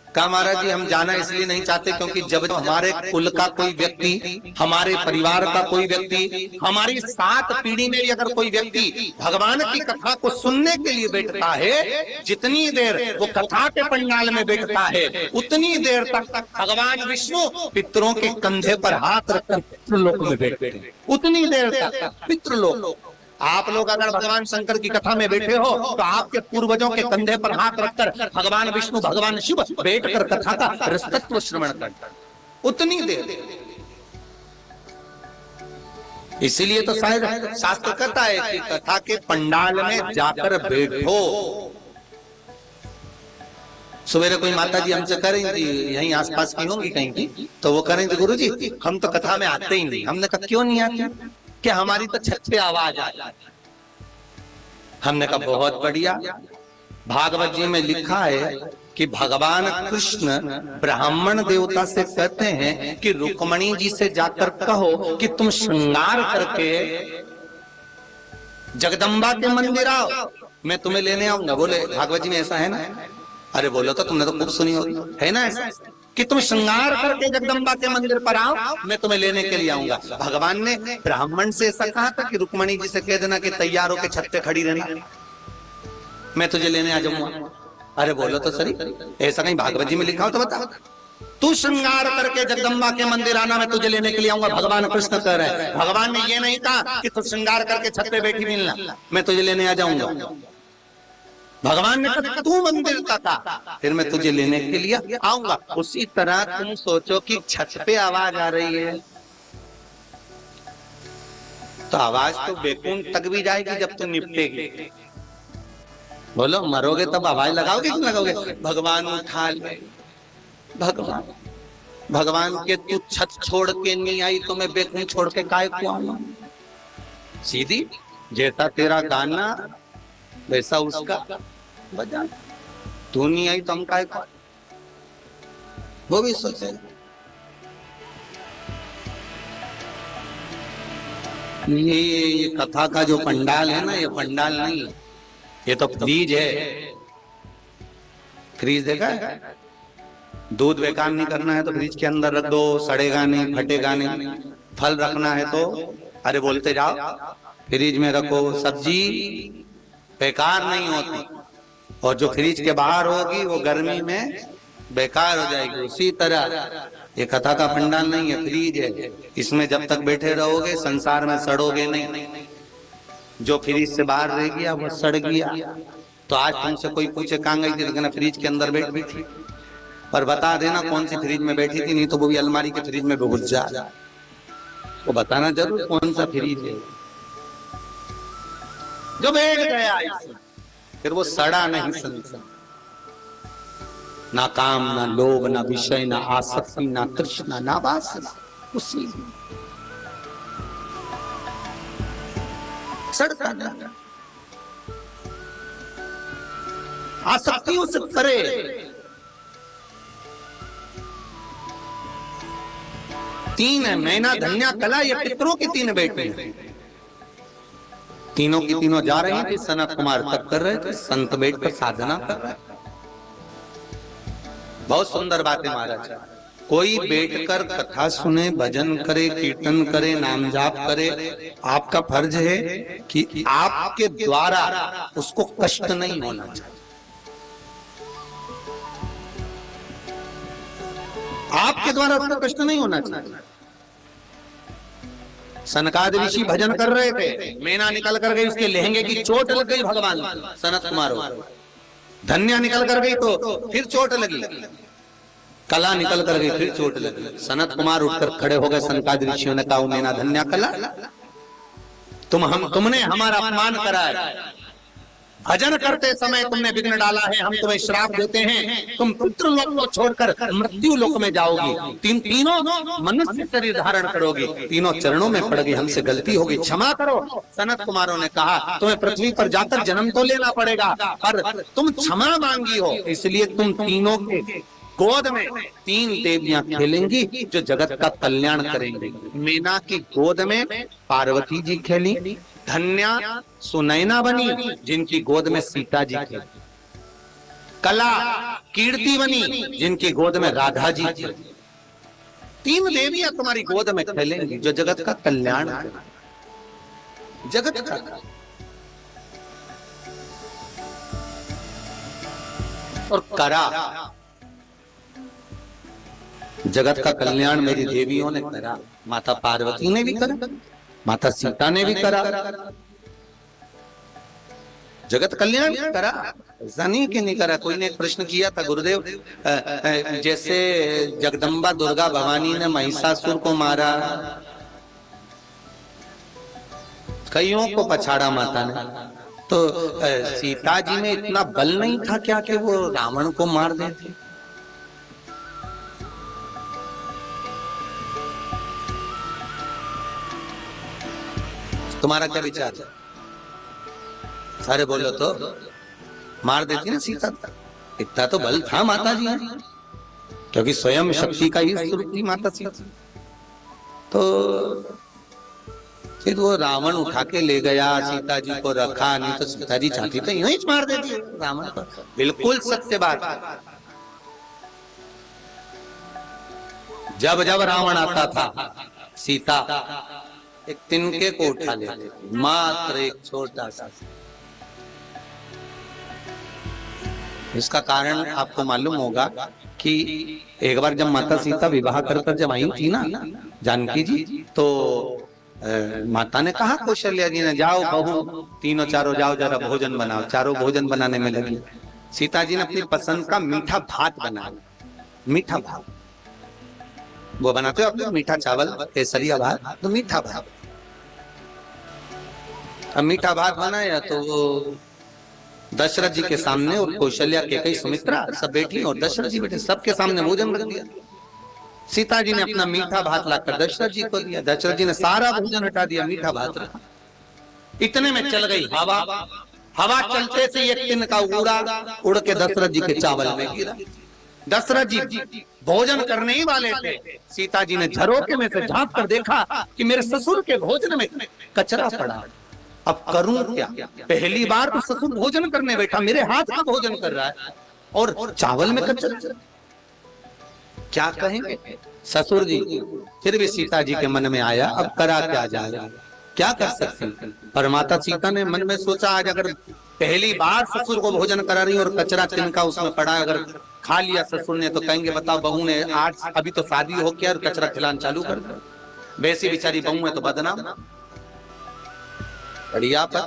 [SPEAKER 1] कहा महाराज जी हम जाना इसलिए नहीं चाहते क्योंकि जब हमारे कुल का कोई व्यक्ति, हमारे परिवार का कोई व्यक्ति, हमारी 7 पीढ़ी में भी अगर कोई व्यक्ति भगवान की कथा को सुनने के लिए बैठता है, जितनी देर वो कथा के पंडाल में बैठता है उतनी देर तक भगवान विष्णु पितरों के कंधे पर हाथ रखकर पितृलोक में बैठते हैं, उतनी देर तक पितृलोक। आप लोग अगर भगवान शंकर की कथा में बैठे हो तो आपके पूर्वजों के कंधे पर हाथ रखकर भगवान विष्णु, भगवान शिव बैठकर कथा का रसतत्व श्रवण करते उतनी देर। इसीलिए तो शायद शास्त्र कहता है कि कथा के पंडाल में जाकर बैठो। सवेरे कोई माता जी हमसे कह रही थी, यहीं आसपास की होंगी कहीं की, तो वो कह रही थी गुरु जी हम तो कथा में आते ही नहीं। हमने कहा क्यों नहीं आते? कि हमारी तो छत पे आवाज आ जाती। हमने कहा बहुत बढ़िया। भागवत जी में लिखा है कि भगवान कृष्ण ब्राह्मण देवता से कहते हैं कि रुक्मणी जी से जाकर कहो कि तुम श्रृंगार करके जगदम्बा के मंदिर आओ, मैं तुम्हें लेने आऊंगा। बोले भागवत जी में ऐसा है ना? अरे बोलो तो तुमने तो खूब सुनी होगी, है ना ऐसा कि तुम श्रृंगार करके जगदम्बा के मंदिर पर आओ, मैं तुम्हें लेने के लिए आऊंगा। भगवान ने ब्राह्मण से ऐसा कहा था कि रुक्मणी जी से कह देना कि तैयार होकर छत पे खड़ी रहना, मैं तुझे लेने आ जाऊंगा। अरे बोलो तो सही, ऐसा कहीं भागवत जी में लिखा हो तो बता। तू श्रृंगार करके जगदम्बा के मंदिर आना, मैं तुझे लेने के लिए आऊंगा। भगवान कृष्ण कह रहे हैं। भगवान ने ये नहीं कहा कि तू श्रृंगार करके छत पे बैठी मिलना, मैं तुझे लेने आ जाऊंगा। भगवान ने कहा तू मंदिर तक आ, फिर मैं तुझे लेने के लिए आऊंगा। उसी तरह तुम सोचो कि छत पे आवाज आ रही है तो आवाज तो बैकुंठ तक भी जाएगी जब तुम निपटेगी। बोलो मरोगे तब आवाज लगाओगे कि लगाओगे? भगवान उठा ले। भगवान के तू छत छोड़ के नहीं आई तो मैं बैकुंठ छोड़ के काय को आऊंगा? सीधी जैसा तेरा गाना वैसा उसका बजा। तू नहीं आई तो हम काय को? वो भी सोचे। ये कथा का जो पंडाल है ना, ये पंडाल नहीं, ये तो फ्रीज है। फ्रीज देखा है? दूध बेकार नहीं करना है तो फ्रिज के अंदर रख दो, सड़ेगा नहीं, फटेगा नहीं। फल रखना है तो अरे बोलते जाओ फ्रिज में रखो। सब्जी बेकार नहीं होती, और जो फ्रिज के बाहर होगी वो गर्मी में बेकार हो जाएगी। उसी तरह ये कथा का पंडाल नहीं है, फ्रिज है। इसमें जब तक बैठे रहोगे संसार में सड़ोगे नहीं। जो फ्रिज से बाहर रह गया वो सड़ गया। तो आज तुमसे कोई पूछे कहाँ गई थी, लेकिन फ्रिज के अंदर बैठ गई थी, और बता देना कौन सी फ्रिज में बैठी थी, नहीं तो वो भी अलमारी के फ्रिज में घुस जा। वो बताना जरूर कौन सा फ्रिज है जो बैठ गया इसमें, फिर वो सड़ा नहीं। संसार ना काम, ना लोभ, ना विषय, ना आसक्ति, ना तृष्णा, ना वासना, उसी सड़ता जाता। आसक्तियों से परे तीन है, मैना, धन्या, कला, ये पितरों की तीन बेटे हैं। तीनों की तीनों जा रही थी, सनत कुमार तप कर रहे थे, संत बैठ कर साधना कर रहे थे। बहुत सुंदर बात है महाराज। कोई बैठकर कथा सुने, भजन करे, कीर्तन करे, नाम जाप करे, आपका फर्ज है कि आपके द्वारा उसको कष्ट नहीं होना चाहिए। आपके द्वारा उसको कष्ट नहीं होना चाहिए। सनकादि ऋषि भजन कर रहे थे, मैना निकल कर गई, उसके लहंगे की चोट लग गई भगवान सनत कुमार को। धन्या निकल कर गई तो फिर चोट लगी, कला निकल कर गई फिर चोट लगी। सनत कुमार उठकर खड़े हो गए। सनकादि ऋषियों ने कहा मैना, धन्या, कला, तुमने हमारा अपमान करा है, भजन करते समय तुमने विघ्न डाला है, हम तुम्हें श्राप देते हैं, तुम पुत्र लोक को छोड़कर मृत्यु लोक में जाओगी, तीनों मनुष्य शरीर धारण करोगी, तीनों चरणों में पड़ गई, हमसे गलती होगी, क्षमा करो। सनत कुमारों ने कहा तुम्हें पृथ्वी पर जाकर जन्म तो लेना पड़ेगा, पर तुम क्षमा मांगी हो, इसलिए तुम तीनों के गोद में तीन देवियां खेलेंगी जो जगत का कल्याण करेंगी। मीना की गोद में पार्वती जी खेली, धन्या सुनैना बनी जिनकी गोद में सीता जी थी, कला कीर्ति बनी जिनकी गोद में राधा जी थी। तीन देवियां तुम्हारी गोद में खेलेंगी जो जगत का कल्याण करेंगी। जगत का और करा, जगत का कल्याण मेरी देवियों ने करा। माता पार्वती ने भी करा, माता सीता ने भी करा, जगत कल्याण करा। ऐसा नहीं कि नहीं करा। कोई ने एक प्रश्न किया था गुरुदेव, जैसे जगदम्बा दुर्गा भवानी ने महिषासुर को मारा, कईयों को पछाड़ा माता ने। तो सीता जी में इतना बल नहीं था क्या कि वो रावण को मार देती? तुम्हारा क्या विचार है? सारे बोलो तो मार देती ना सीता। इतना तो बल था माता जी में, क्योंकि स्वयं शक्ति का ही स्वरूप थी माता सीता। तो फिर वो रावण उठा के ले गया, सीता जी को रखा। नहीं तो सीता जी चाहती तो यूं ही मार देती रावण को। बिल्कुल सत्य बात। जब जब रावण आता था, सीता एक तिनके को उठा लेते, मात्र एक छोटा सा। इसका कारण आपको मालूम होगा कि एक बार जब माता सीता विवाह कर जब आई थी ना जानकी जी, तो माता ने कहा कौशल्या जी ने, जाओ बहू तीनों चारों जाओ जरा भोजन बनाओ। चारों भोजन बनाने में लगी। सीता जी ने अपनी पसंद का मीठा भात बनाया। मीठा भात वो बनाते हो आप लोग, मीठा चावल, केसरिया भात, तो मीठा भात। अब मीठा भात बनाया तो वो दशरथ जी के सामने, और कौशल्या के कई सुमित्रा सब बैठी और दशरथ जी बैठे, सबके सामने भोजन रख दिया। सीता जी ने अपना मीठा भात लाकर दशरथ जी को दिया। दशरथ जी ने सारा भोजन हटा दिया, मीठा भात रखा। इतने में चल गई हवा। हवा चलते से एक तिनका उड़ के दशरथ जी के चावल में गिरा। दशरथ जी भोजन करने ही वाले थे। सीता जी ने झरोके में से झांक कर देखा कि मेरे ससुर के भोजन में कचरा पड़ा। अब करूं क्या? पहली बार तो ससुर भोजन करने बैठा, मेरे हाथ का भोजन कर रहा है और चावल में कचरा। क्या कहेंगे ससुर जी? फिर भी सीता जी के मन में आया, अब करा क्या जाए, क्या कर सकते हैं। पर माता सीता ने मन में सोचा, आज अगर पहली बार ससुर को भोजन करा रही और कचरा तिनका उसमें पड़ा, अगर खा लिया ससुर ने तो कहेंगे बताओ बहू ने आज अभी तो शादी हो गया और कचरा खिलाना चालू कर दिया। वैसी बेचारी बहू है तो बदनाम। बढ़िया पर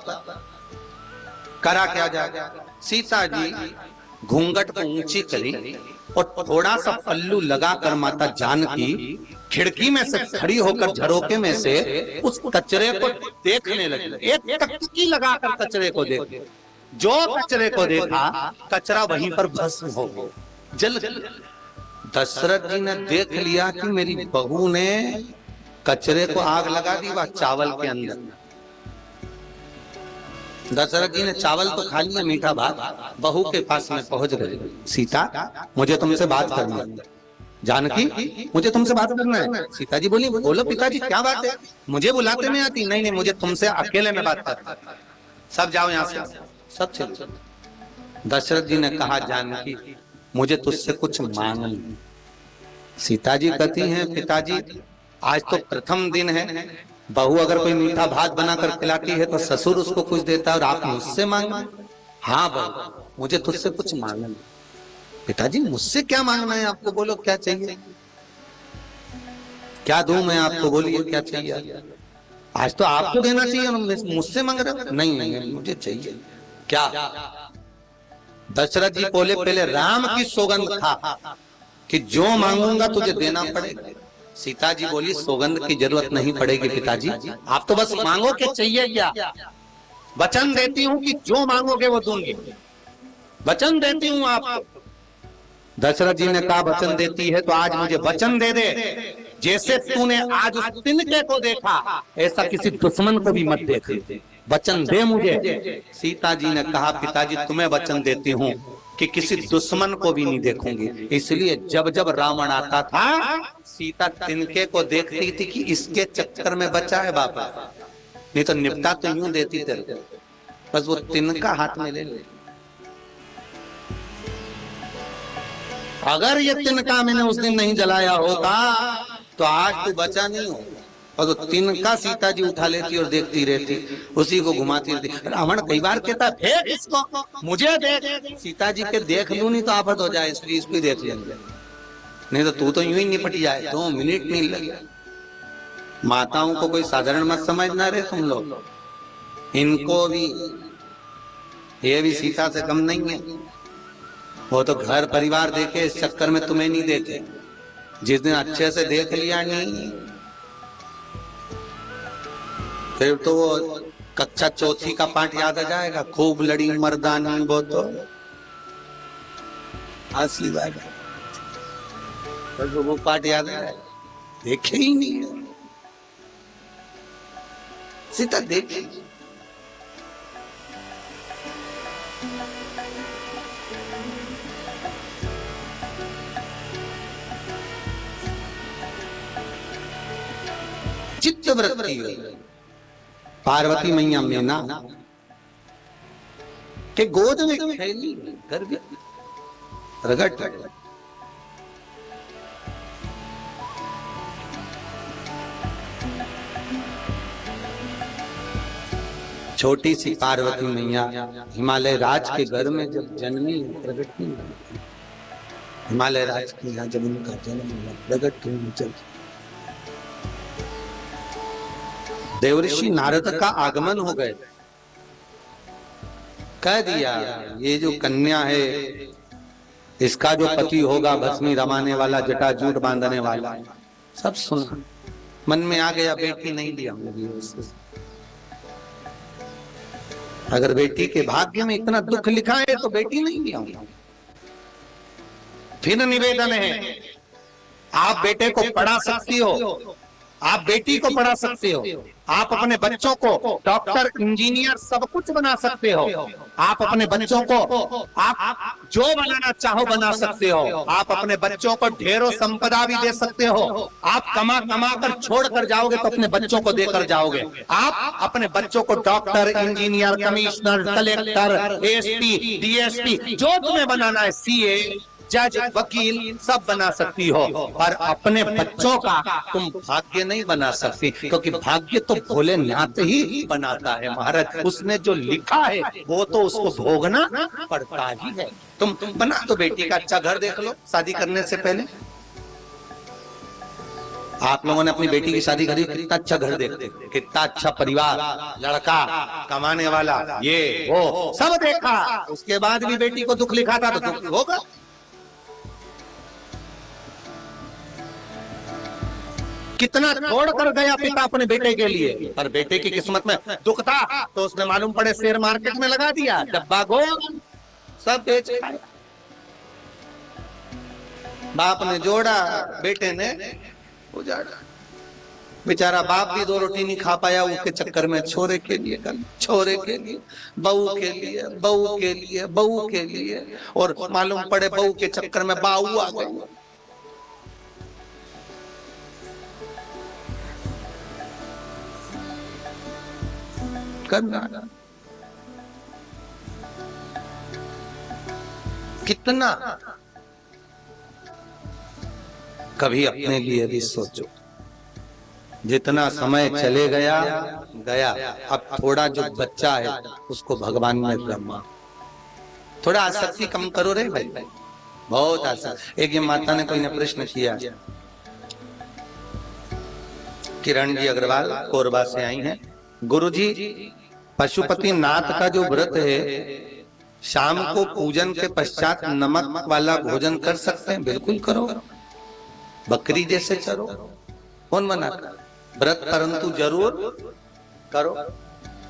[SPEAKER 1] करा क्या जाए। सीता जी घूंघट को ऊंची करी और थोड़ा सा पल्लू लगाकर माता जानकी खिड़की में से खड़ी होकर झरोके में से उस कचरे को देखने लगी। एक टकटकी लगाकर कचरे को देख, जो कचरे को देखा कचरा वहीं पर भस्म हो गया, जल। दशरथ जी ने देख लिया कि मेरी बहू ने कचरे को आग लगा दी वह चावल के अंदर। दशरथ जी ने चावल तो खा लिया, मीठा भात, बहू के पास में पहुंच गए। सीता मुझे तुमसे बात करना है। जानकी मुझे तुमसे बात करना है। सीता जी बोली बोलो पिताजी क्या बात है? मुझे बुलाते में आती? नहीं नहीं, मुझे तुमसे अकेले में बात करना। सब जाओ यहाँ से, सब चलो। दशरथ जी ने कहा जानकी मुझे तुझसे कुछ मांगना। सीता जी कहती हैं पिताजी आज तो प्रथम दिन है, बहू अगर कोई मीठा भात बनाकर खिलाती है तो ससुर उसको कुछ देता है और आप मुझसे मांगना? हाँ बहू मुझे तुझसे कुछ मांगना। पिताजी मुझसे क्या मांगना है आपको? बोलो क्या चाहिए, क्या दूं मैं आपको? बोलिए क्या चाहिए? आज तो आपको देना चाहिए और मुझसे मांग रहे हो? नहीं नहीं मुझे चाहिए। क्या? दशरथ जी बोले पहले राम की सौगंध खा कि जो मांगूंगा तुझे देना पड़ेगा। सीता जी बोली सौगंध की जरूरत नहीं पड़ेगी पिताजी, आप तो बस मांगो कि चाहिए क्या। वचन देती हूँ कि जो मांगोगे वो दूंगी, वचन देती हूँ आपको। दशरथ जी ने कहा वचन देती है तो आज मुझे वचन दे दे, जैसे तूने आज उस तिनके को देखा ऐसा किसी दुश्मन को भी मत देख, वचन दे मुझे। सीता जी ने कहा पिताजी तुम्हें वचन देती हूँ कि किसी दुश्मन को भी नहीं देखूंगी। इसलिए जब जब रावण आता था सीता तिनके को देखती थी कि इसके चक्कर में बचा है बापा, नहीं तो निपटा तो यूं देती तेरे को, बस वो तिनका हाथ में ले ले। अगर ये तिनका मैंने उस दिन नहीं जलाया होता तो आज तू बचा नहीं होगा। और तो तिनका सीता जी उठा लेती और देखती रहती, उसी को घुमाती रहती। रावण कई बार कहता फेंक इसको, मुझे देख। सीता जी के देख लूं नहीं तो आफत हो जाए, इसलिए इसको देख लेंगे, नहीं तो तू तो यूं ही निपट जाए। 2 मिनट नहीं लगे। माताओं को कोई साधारण मत समझना रे तुम लोग, इनको भी, ये भी सीता से कम नहीं है। वो तो घर परिवार देखे, इस चक्कर में तुम्हें नहीं देखे। जिस दिन अच्छे से देख लिया नहीं फिर तो वो कक्षा चौथी का पाठ याद आ जाएगा, खूब लड़ी मर्दानी वो तो असली बात है। तो वो पाठ याद है, देखे ही नहीं है, सीता देखे। चित्त वृत्ति पार्वती मैया मीना के गोद में खेली कर रगट। छोटी सी पार्वती मैया हिमालय राज के घर में जब जन्मी प्रकट नहीं, हिमालय राज के यहाँ जब उनका जन्म हुआ प्रकट क्यों चल। देवऋषि नारद का आगमन हो गए, कह दिया ये जो कन्या है इसका जो पति होगा भस्मी रमाने वाला, जटाजूट बांधने वाला, सब सुना। मन में आ गया बेटी नहीं दिया मुझे। अगर बेटी के भाग्य में इतना दुख लिखा है तो बेटी नहीं दिया। फिर निवेदन है, आप बेटे को पढ़ा सकती हो, आप बेटी को पढ़ा सकते हो, आप अपने बच्चों को डॉक्टर इंजीनियर सब कुछ बना सकते हो, आप अपने बच्चों को आप जो बनाना चाहो बना सकते हो, आप अपने बच्चों को ढेरों संपदा भी दे सकते हो, आप कमा कमा कर छोड़ कर जाओगे तो अपने बच्चों को देकर जाओगे। आप अपने बच्चों को doctor engineer commissioner collector SP DSP जो तुम्हें बनाना है, सीए जज वकील सब बना सकती हो, पर अपने बच्चों का तुम भाग्य नहीं बना सकती, क्योंकि भाग्य तो भोलेनाथ ही बनाता है महाराज। उसने जो लिखा है वो तो उसको भोगना पड़ता ही है। तुम बना दो बेटी का अच्छा घर, देख लो शादी करने से पहले। आप लोगों ने अपनी बेटी की शादी करी, कितना अच्छा घर देखते, कितना अच्छा परिवार, लड़का कमाने वाला, ये वो सब देखा, उसके बाद भी बेटी को दुख लिखा था तो दुख होगा। कितना छोड़ कर गया पिता अपने बेटे के लिए, पर बेटे की किस्मत में दुख था तो उसने मालूम पड़े शेयर मार्केट में लगा दिया, डब्बा गोल सब बेच खाया। बाप ने जोड़ा, बेटे ने उजाड़ा। बेचारा बाप भी दो रोटी नहीं खा पाया उसके चक्कर में, छोरे के लिए छोरे के लिए, बहू के लिए, बहू के लिए, बहू के लिए, और मालूम पड़े बहू के चक्कर में बाऊ आ गई। करना कितना, कभी अपने लिए भी सोचो। जितना समय चले गया गया, अब थोड़ा जो बच्चा है उसको भगवान में ब्रह्मा, थोड़ा आसक्ति कम करो रे भाई, बहुत आसक्ति। एक ये माता ने कोई ने प्रश्न किया, किरण जी अग्रवाल कोरबा से आई हैं, गुरुजी पशुपति नाथ का जो व्रत है शाम को पूजन के पश्चात नमक वाला भोजन कर सकते हैं? बिल्कुल करो, बकरी जैसे चरो, कौन मना कर, व्रत परंतु जरूर करो,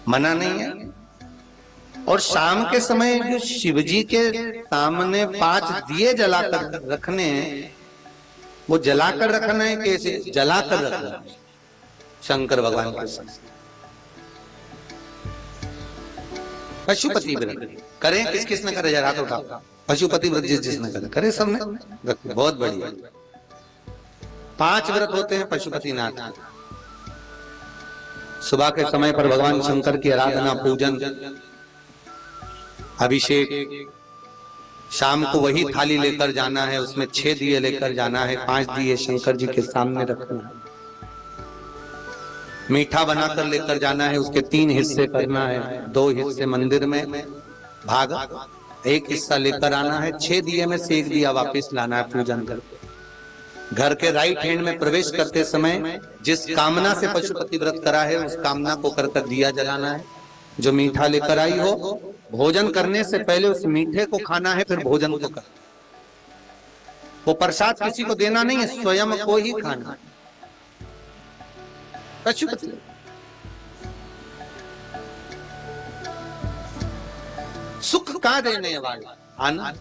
[SPEAKER 1] मना नहीं है। और शाम के समय जो शिव जी के सामने 5 दिए जलाकर रखने हैं, वो जलाकर रखना है, कैसे जलाकर रखना है, शंकर भगवान के साथ। पशुपति व्रत करें, किस किस ने करे जरा तो उठा, पशुपति व्रत जिस जिसने करे, करे सबने, बहुत बढ़िया। 5 व्रत होते हैं पशुपति नाथ। सुबह के समय पर भगवान शंकर की आराधना, पूजन, अभिषेक, शाम को वही थाली लेकर जाना है, उसमें 6 दिए लेकर जाना है, 5 दिए शंकर जी के सामने रखना है, मीठा बनाकर लेकर जाना है, उसके 3 हिस्से करना है, 2 हिस्से मंदिर में भाग, 1 हिस्सा लेकर आना है, 6 दिए में से 1 दिया वापस लाना है पूजन करके। घर के राइट हैंड में प्रवेश करते समय जिस कामना से पशुपति व्रत करा है उस कामना को कर दिया जलाना है। जो मीठा लेकर आई हो, भोजन करने से पहले उस मीठे को खाना है, फिर भोजन को कर, वो प्रसाद किसी को देना नहीं है, स्वयं को ही खाना है। पशुपति सुख का देने वाला आनंद।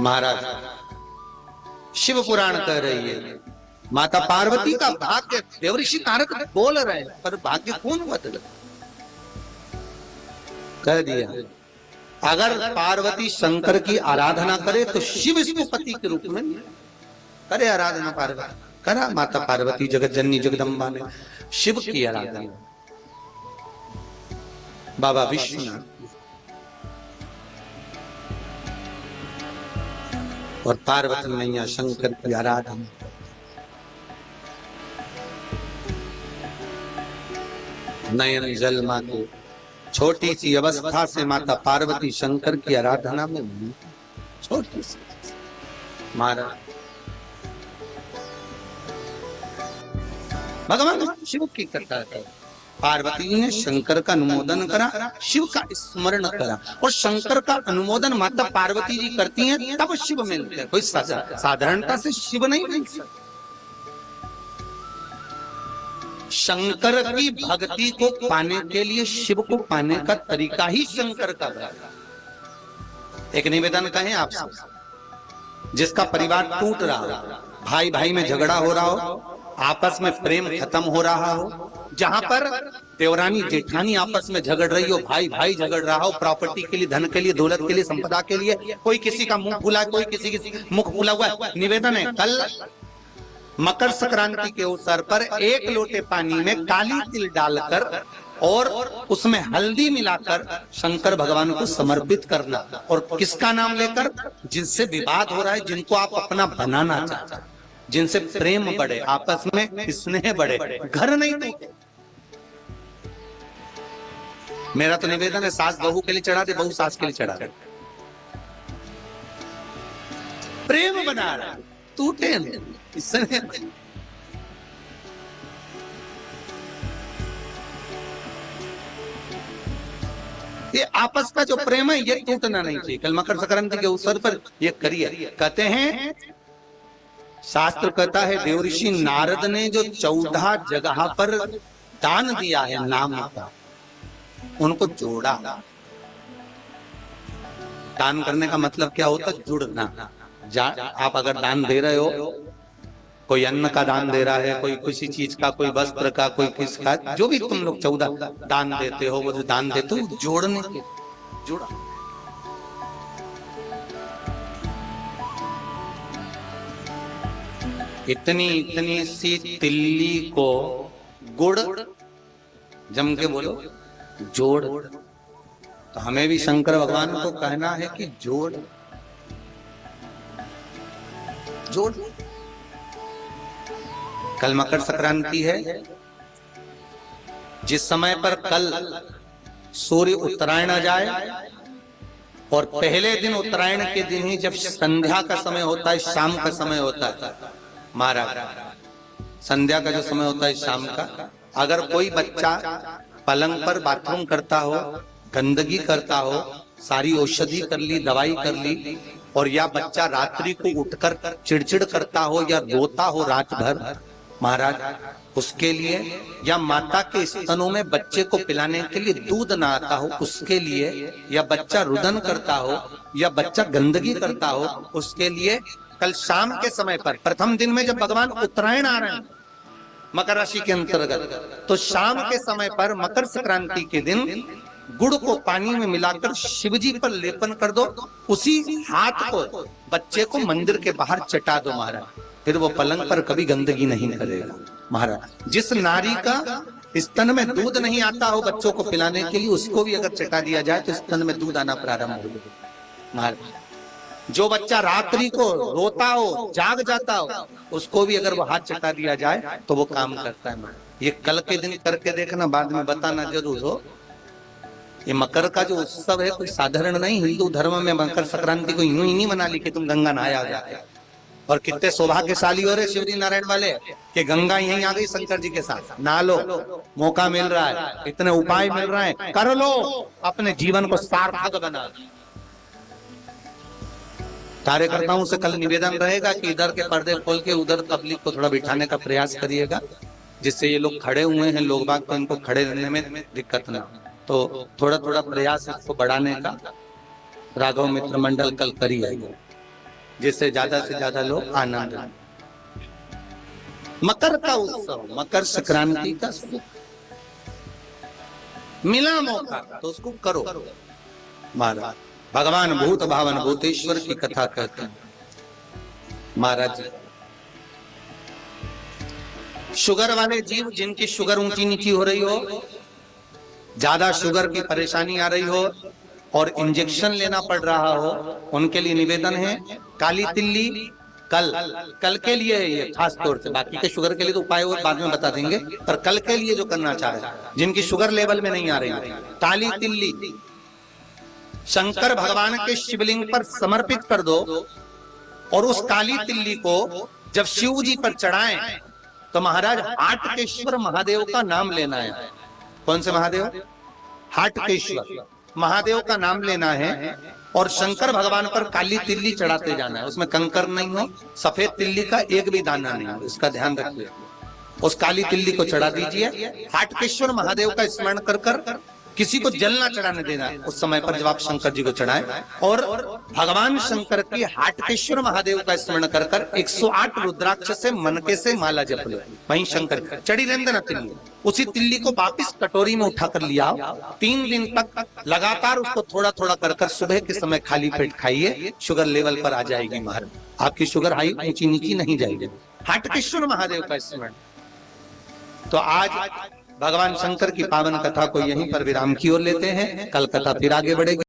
[SPEAKER 1] महाराज शिव पुराण कह रही है माता पार्वती का भाग्य देवऋषि नारद बोल रहे हैं, पर भाग्य कौन बदल कह दिया। अगर पार्वती शंकर की आराधना करे तो शिव इसको पति के रूप में करे आराधना। पार्वती करा माता पार्वती जगत जननी जगदम्बा ने शिव की आराधना, बाबा विश्वनाथ और पार्वती मैया शंकर की आराधना। नयन जल माते छोटी सी अवस्था से माता पार्वती शंकर की आराधना में छोटी सी महाराज भगवान शिव की कथा है। पार्वती ने शंकर का अनुमोदन करा, शिव का स्मरण करा, और शंकर का अनुमोदन माता पार्वती जी करती हैं तब शिव मिलते हैं। कोई साधारणता से शिव नहीं मिल सकता। शंकर की भक्ति को पाने के लिए शिव को पाने का तरीका ही शंकर का है। एक निवेदन कहें आपसे, जिसका परिवार टूट रहा हो, भाई भाई में झगड़ा हो रहा हो, आपस में प्रेम खत्म हो रहा हो, जहां पर देवरानी जेठानी आपस में झगड़ रही हो, भाई भाई झगड़ रहा हो, प्रॉपर्टी के लिए, धन के लिए, दौलत के लिए, संपदा के लिए, कोई किसी का मुंह फुला, कोई किसी मुख फुला हुआ है। निवेदन है कल मकर संक्रांति के अवसर पर एक लोटे पानी में काली तिल डालकर और उसमें हल्दी मिलाकर शंकर भगवान को समर्पित करना, और किसका नाम लेकर, जिनसे विवाद हो रहा है, जिनको आप अपना बनाना चाहते हैं, जिनसे प्रेम बढ़े, आपस में स्नेह बढ़े, घर नहीं टूटे। मेरा तो निवेदन है सास बहू के लिए चढ़ा दे, बहू सास के लिए चढ़ा दे, प्रेम बना रहा टूटे नहीं। ये आपस का जो प्रेम है ये टूटना नहीं चाहिए। कल मकर संक्रांति के अवसर पर ये करिए। कहते हैं, शास्त्र कहता है देवऋषि नारद ने जो 14 जगह पर दान दिया है नाम का, उनको जोड़ा। दान करने का मतलब क्या होता है? जुड़ना। आप अगर दान दे रहे हो, कोई अन्न का दान दे रहा है, कोई किसी चीज का, कोई वस्त्र का, कोई किसका, जो भी तुम लोग 14 दान देते हो, वो जो दान देते हो जोड़ने के, जुड़ा। इतनी इतनी सी तिल्ली को गुड़, जम के बोलो, जोड़। तो हमें भी शंकर भगवान को कहना है कि जोड़ जोड़। कल मकर संक्रांति है, जिस समय पर कल सूर्य उत्तरायण आ जाए, और पहले दिन उत्तरायण के दिन ही जब संध्या का समय होता है, शाम का समय होता है महाराज, संध्या का जो समय होता है शाम का, अगर कोई बच्चा पलंग पर बाथरूम करता हो, गंदगी करता हो, सारी औषधि कर ली, दवाई कर ली, और या बच्चा रात्रि को उठकर चिड़चिड़ करता हो या रोता हो रात भर महाराज, उसके लिए, या माता के स्तनों में बच्चे को पिलाने के लिए दूध ना आता हो उसके लिए, या बच्चा रुदन करता हो, या बच्चा गंदगी करता हो, उसके लिए कल शाम के समय पर, प्रथम दिन में जब भगवान उत्तरायण आ रहे हैं मकर राशि के अंतर्गत, तो शाम के समय पर मकर संक्रांति के दिन गुड़ को पानी में मिलाकर शिवजी पर लेपन कर दो। उसी हाथ को बच्चे को मंदिर के बाहर चटा दो महाराज, फिर वो पलंग पर कभी गंदगी नहीं करेगा महाराज। जिस नारी का स्तन में दूध नहीं आता हो बच्चों को पिलाने के लिए, उसको भी अगर चटा दिया जाए तो स्तन में दूध आना प्रारंभ हो महाराज। जो बच्चा रात्रि को रोता हो, जाग जाता हो, उसको भी अगर वो हाथ चटा दिया जाए तो वो काम करता है। ये कल के दिन करके देखना, बाद में बताना जरूर हो। ये मकर का जो उत्सव है कोई साधारण नहीं। हिंदू धर्म में मकर संक्रांति को यूं ही नहीं मना ली कि तुम गंगा नहाया जाए। और कितने सौभाग्यशाली हो रहे शिवजी नारायण वाले कि गंगा यहीं आ गई शंकर जी के साथ। नहा लो, मौका मिल रहा है, इतने उपाय मिल रहे हैं, कर लो, अपने जीवन को सार्थक बना। कार्यकर्ताओं से कल निवेदन रहेगा कि इधर के पर्दे खोल के उधर पब्लिक को थोड़ा बिठाने का प्रयास करिएगा। जिससे ये लोग खड़े हुए हैं, लोग बाग, तो इनको खड़े रहने में दिक्कत ना, तो थोड़ा थोड़ा प्रयास इसको बढ़ाने का राघव मित्र मंडल कल करी है, जिससे ज्यादा से ज्यादा लोग आनंद लें। मकर का उत्सव, मकर संक्रांति का सुख मिला मौका तो उसको करो। महाराज भगवान भूत भावन भूतेश्वर की कथा कहते हैं। महाराज शुगर वाले जीव, जिनकी शुगर ऊंची नीची हो रही हो, ज्यादा शुगर की परेशानी आ रही हो और इंजेक्शन लेना पड़ रहा हो, उनके लिए निवेदन है काली तिल्ली कल के लिए है ये खास तौर से, बाकी के शुगर के लिए तो उपाय और बाद में बता देंगे, पर कल के लिए जो करना चाह रहे हैं, जिनकी शुगर लेवल में नहीं आ रही है, काली तिल्ली शंकर भगवान के शिवलिंग पर समर्पित कर दो और उस काली तिल्ली को जब शिव जी पर चढ़ाएं तो महाराज हाटकेश्वर महादेव का नाम लेना है। कौन से महादेव? हाटकेश्वर महादेव का नाम लेना है और शंकर भगवान पर काली तिल्ली चढ़ाते जाना है। उसमें कंकर नहीं हो, सफेद तिल्ली का एक भी दाना नहीं हो, इसका ध्यान रखिए। उस काली तिल्ली को चढ़ा दीजिए। हाटकेश्वर महादेव का स्मरण कर कर किसी को जल ना चढ़ाने देना उस समय पर जब आप शंकर जी को चढ़ाएं, और भगवान शंकर की हाटकेश्वर महादेव का स्मरण कर कर 108 रुद्राक्ष से मनके से माला जप लो। वहीं शंकर चढ़ी रहने ना तिल्ली, उसी तिल्ली को वापिस कटोरी में उठा कर लिया। 3 दिन तक लगातार उसको थोड़ा थोड़ा कर कर सुबह के समय खाली पेट खाइए, शुगर लेवल पर आ जाएगी महाराज, आपकी शुगर हाई ऊंची नीची नहीं जाएगी। हाटकेश्वर महादेव का स्मरण। तो आज भगवान शंकर की पावन कथा को यहीं पर विराम की ओर लेते हैं। कल कथा फिर आगे बढ़ेगी।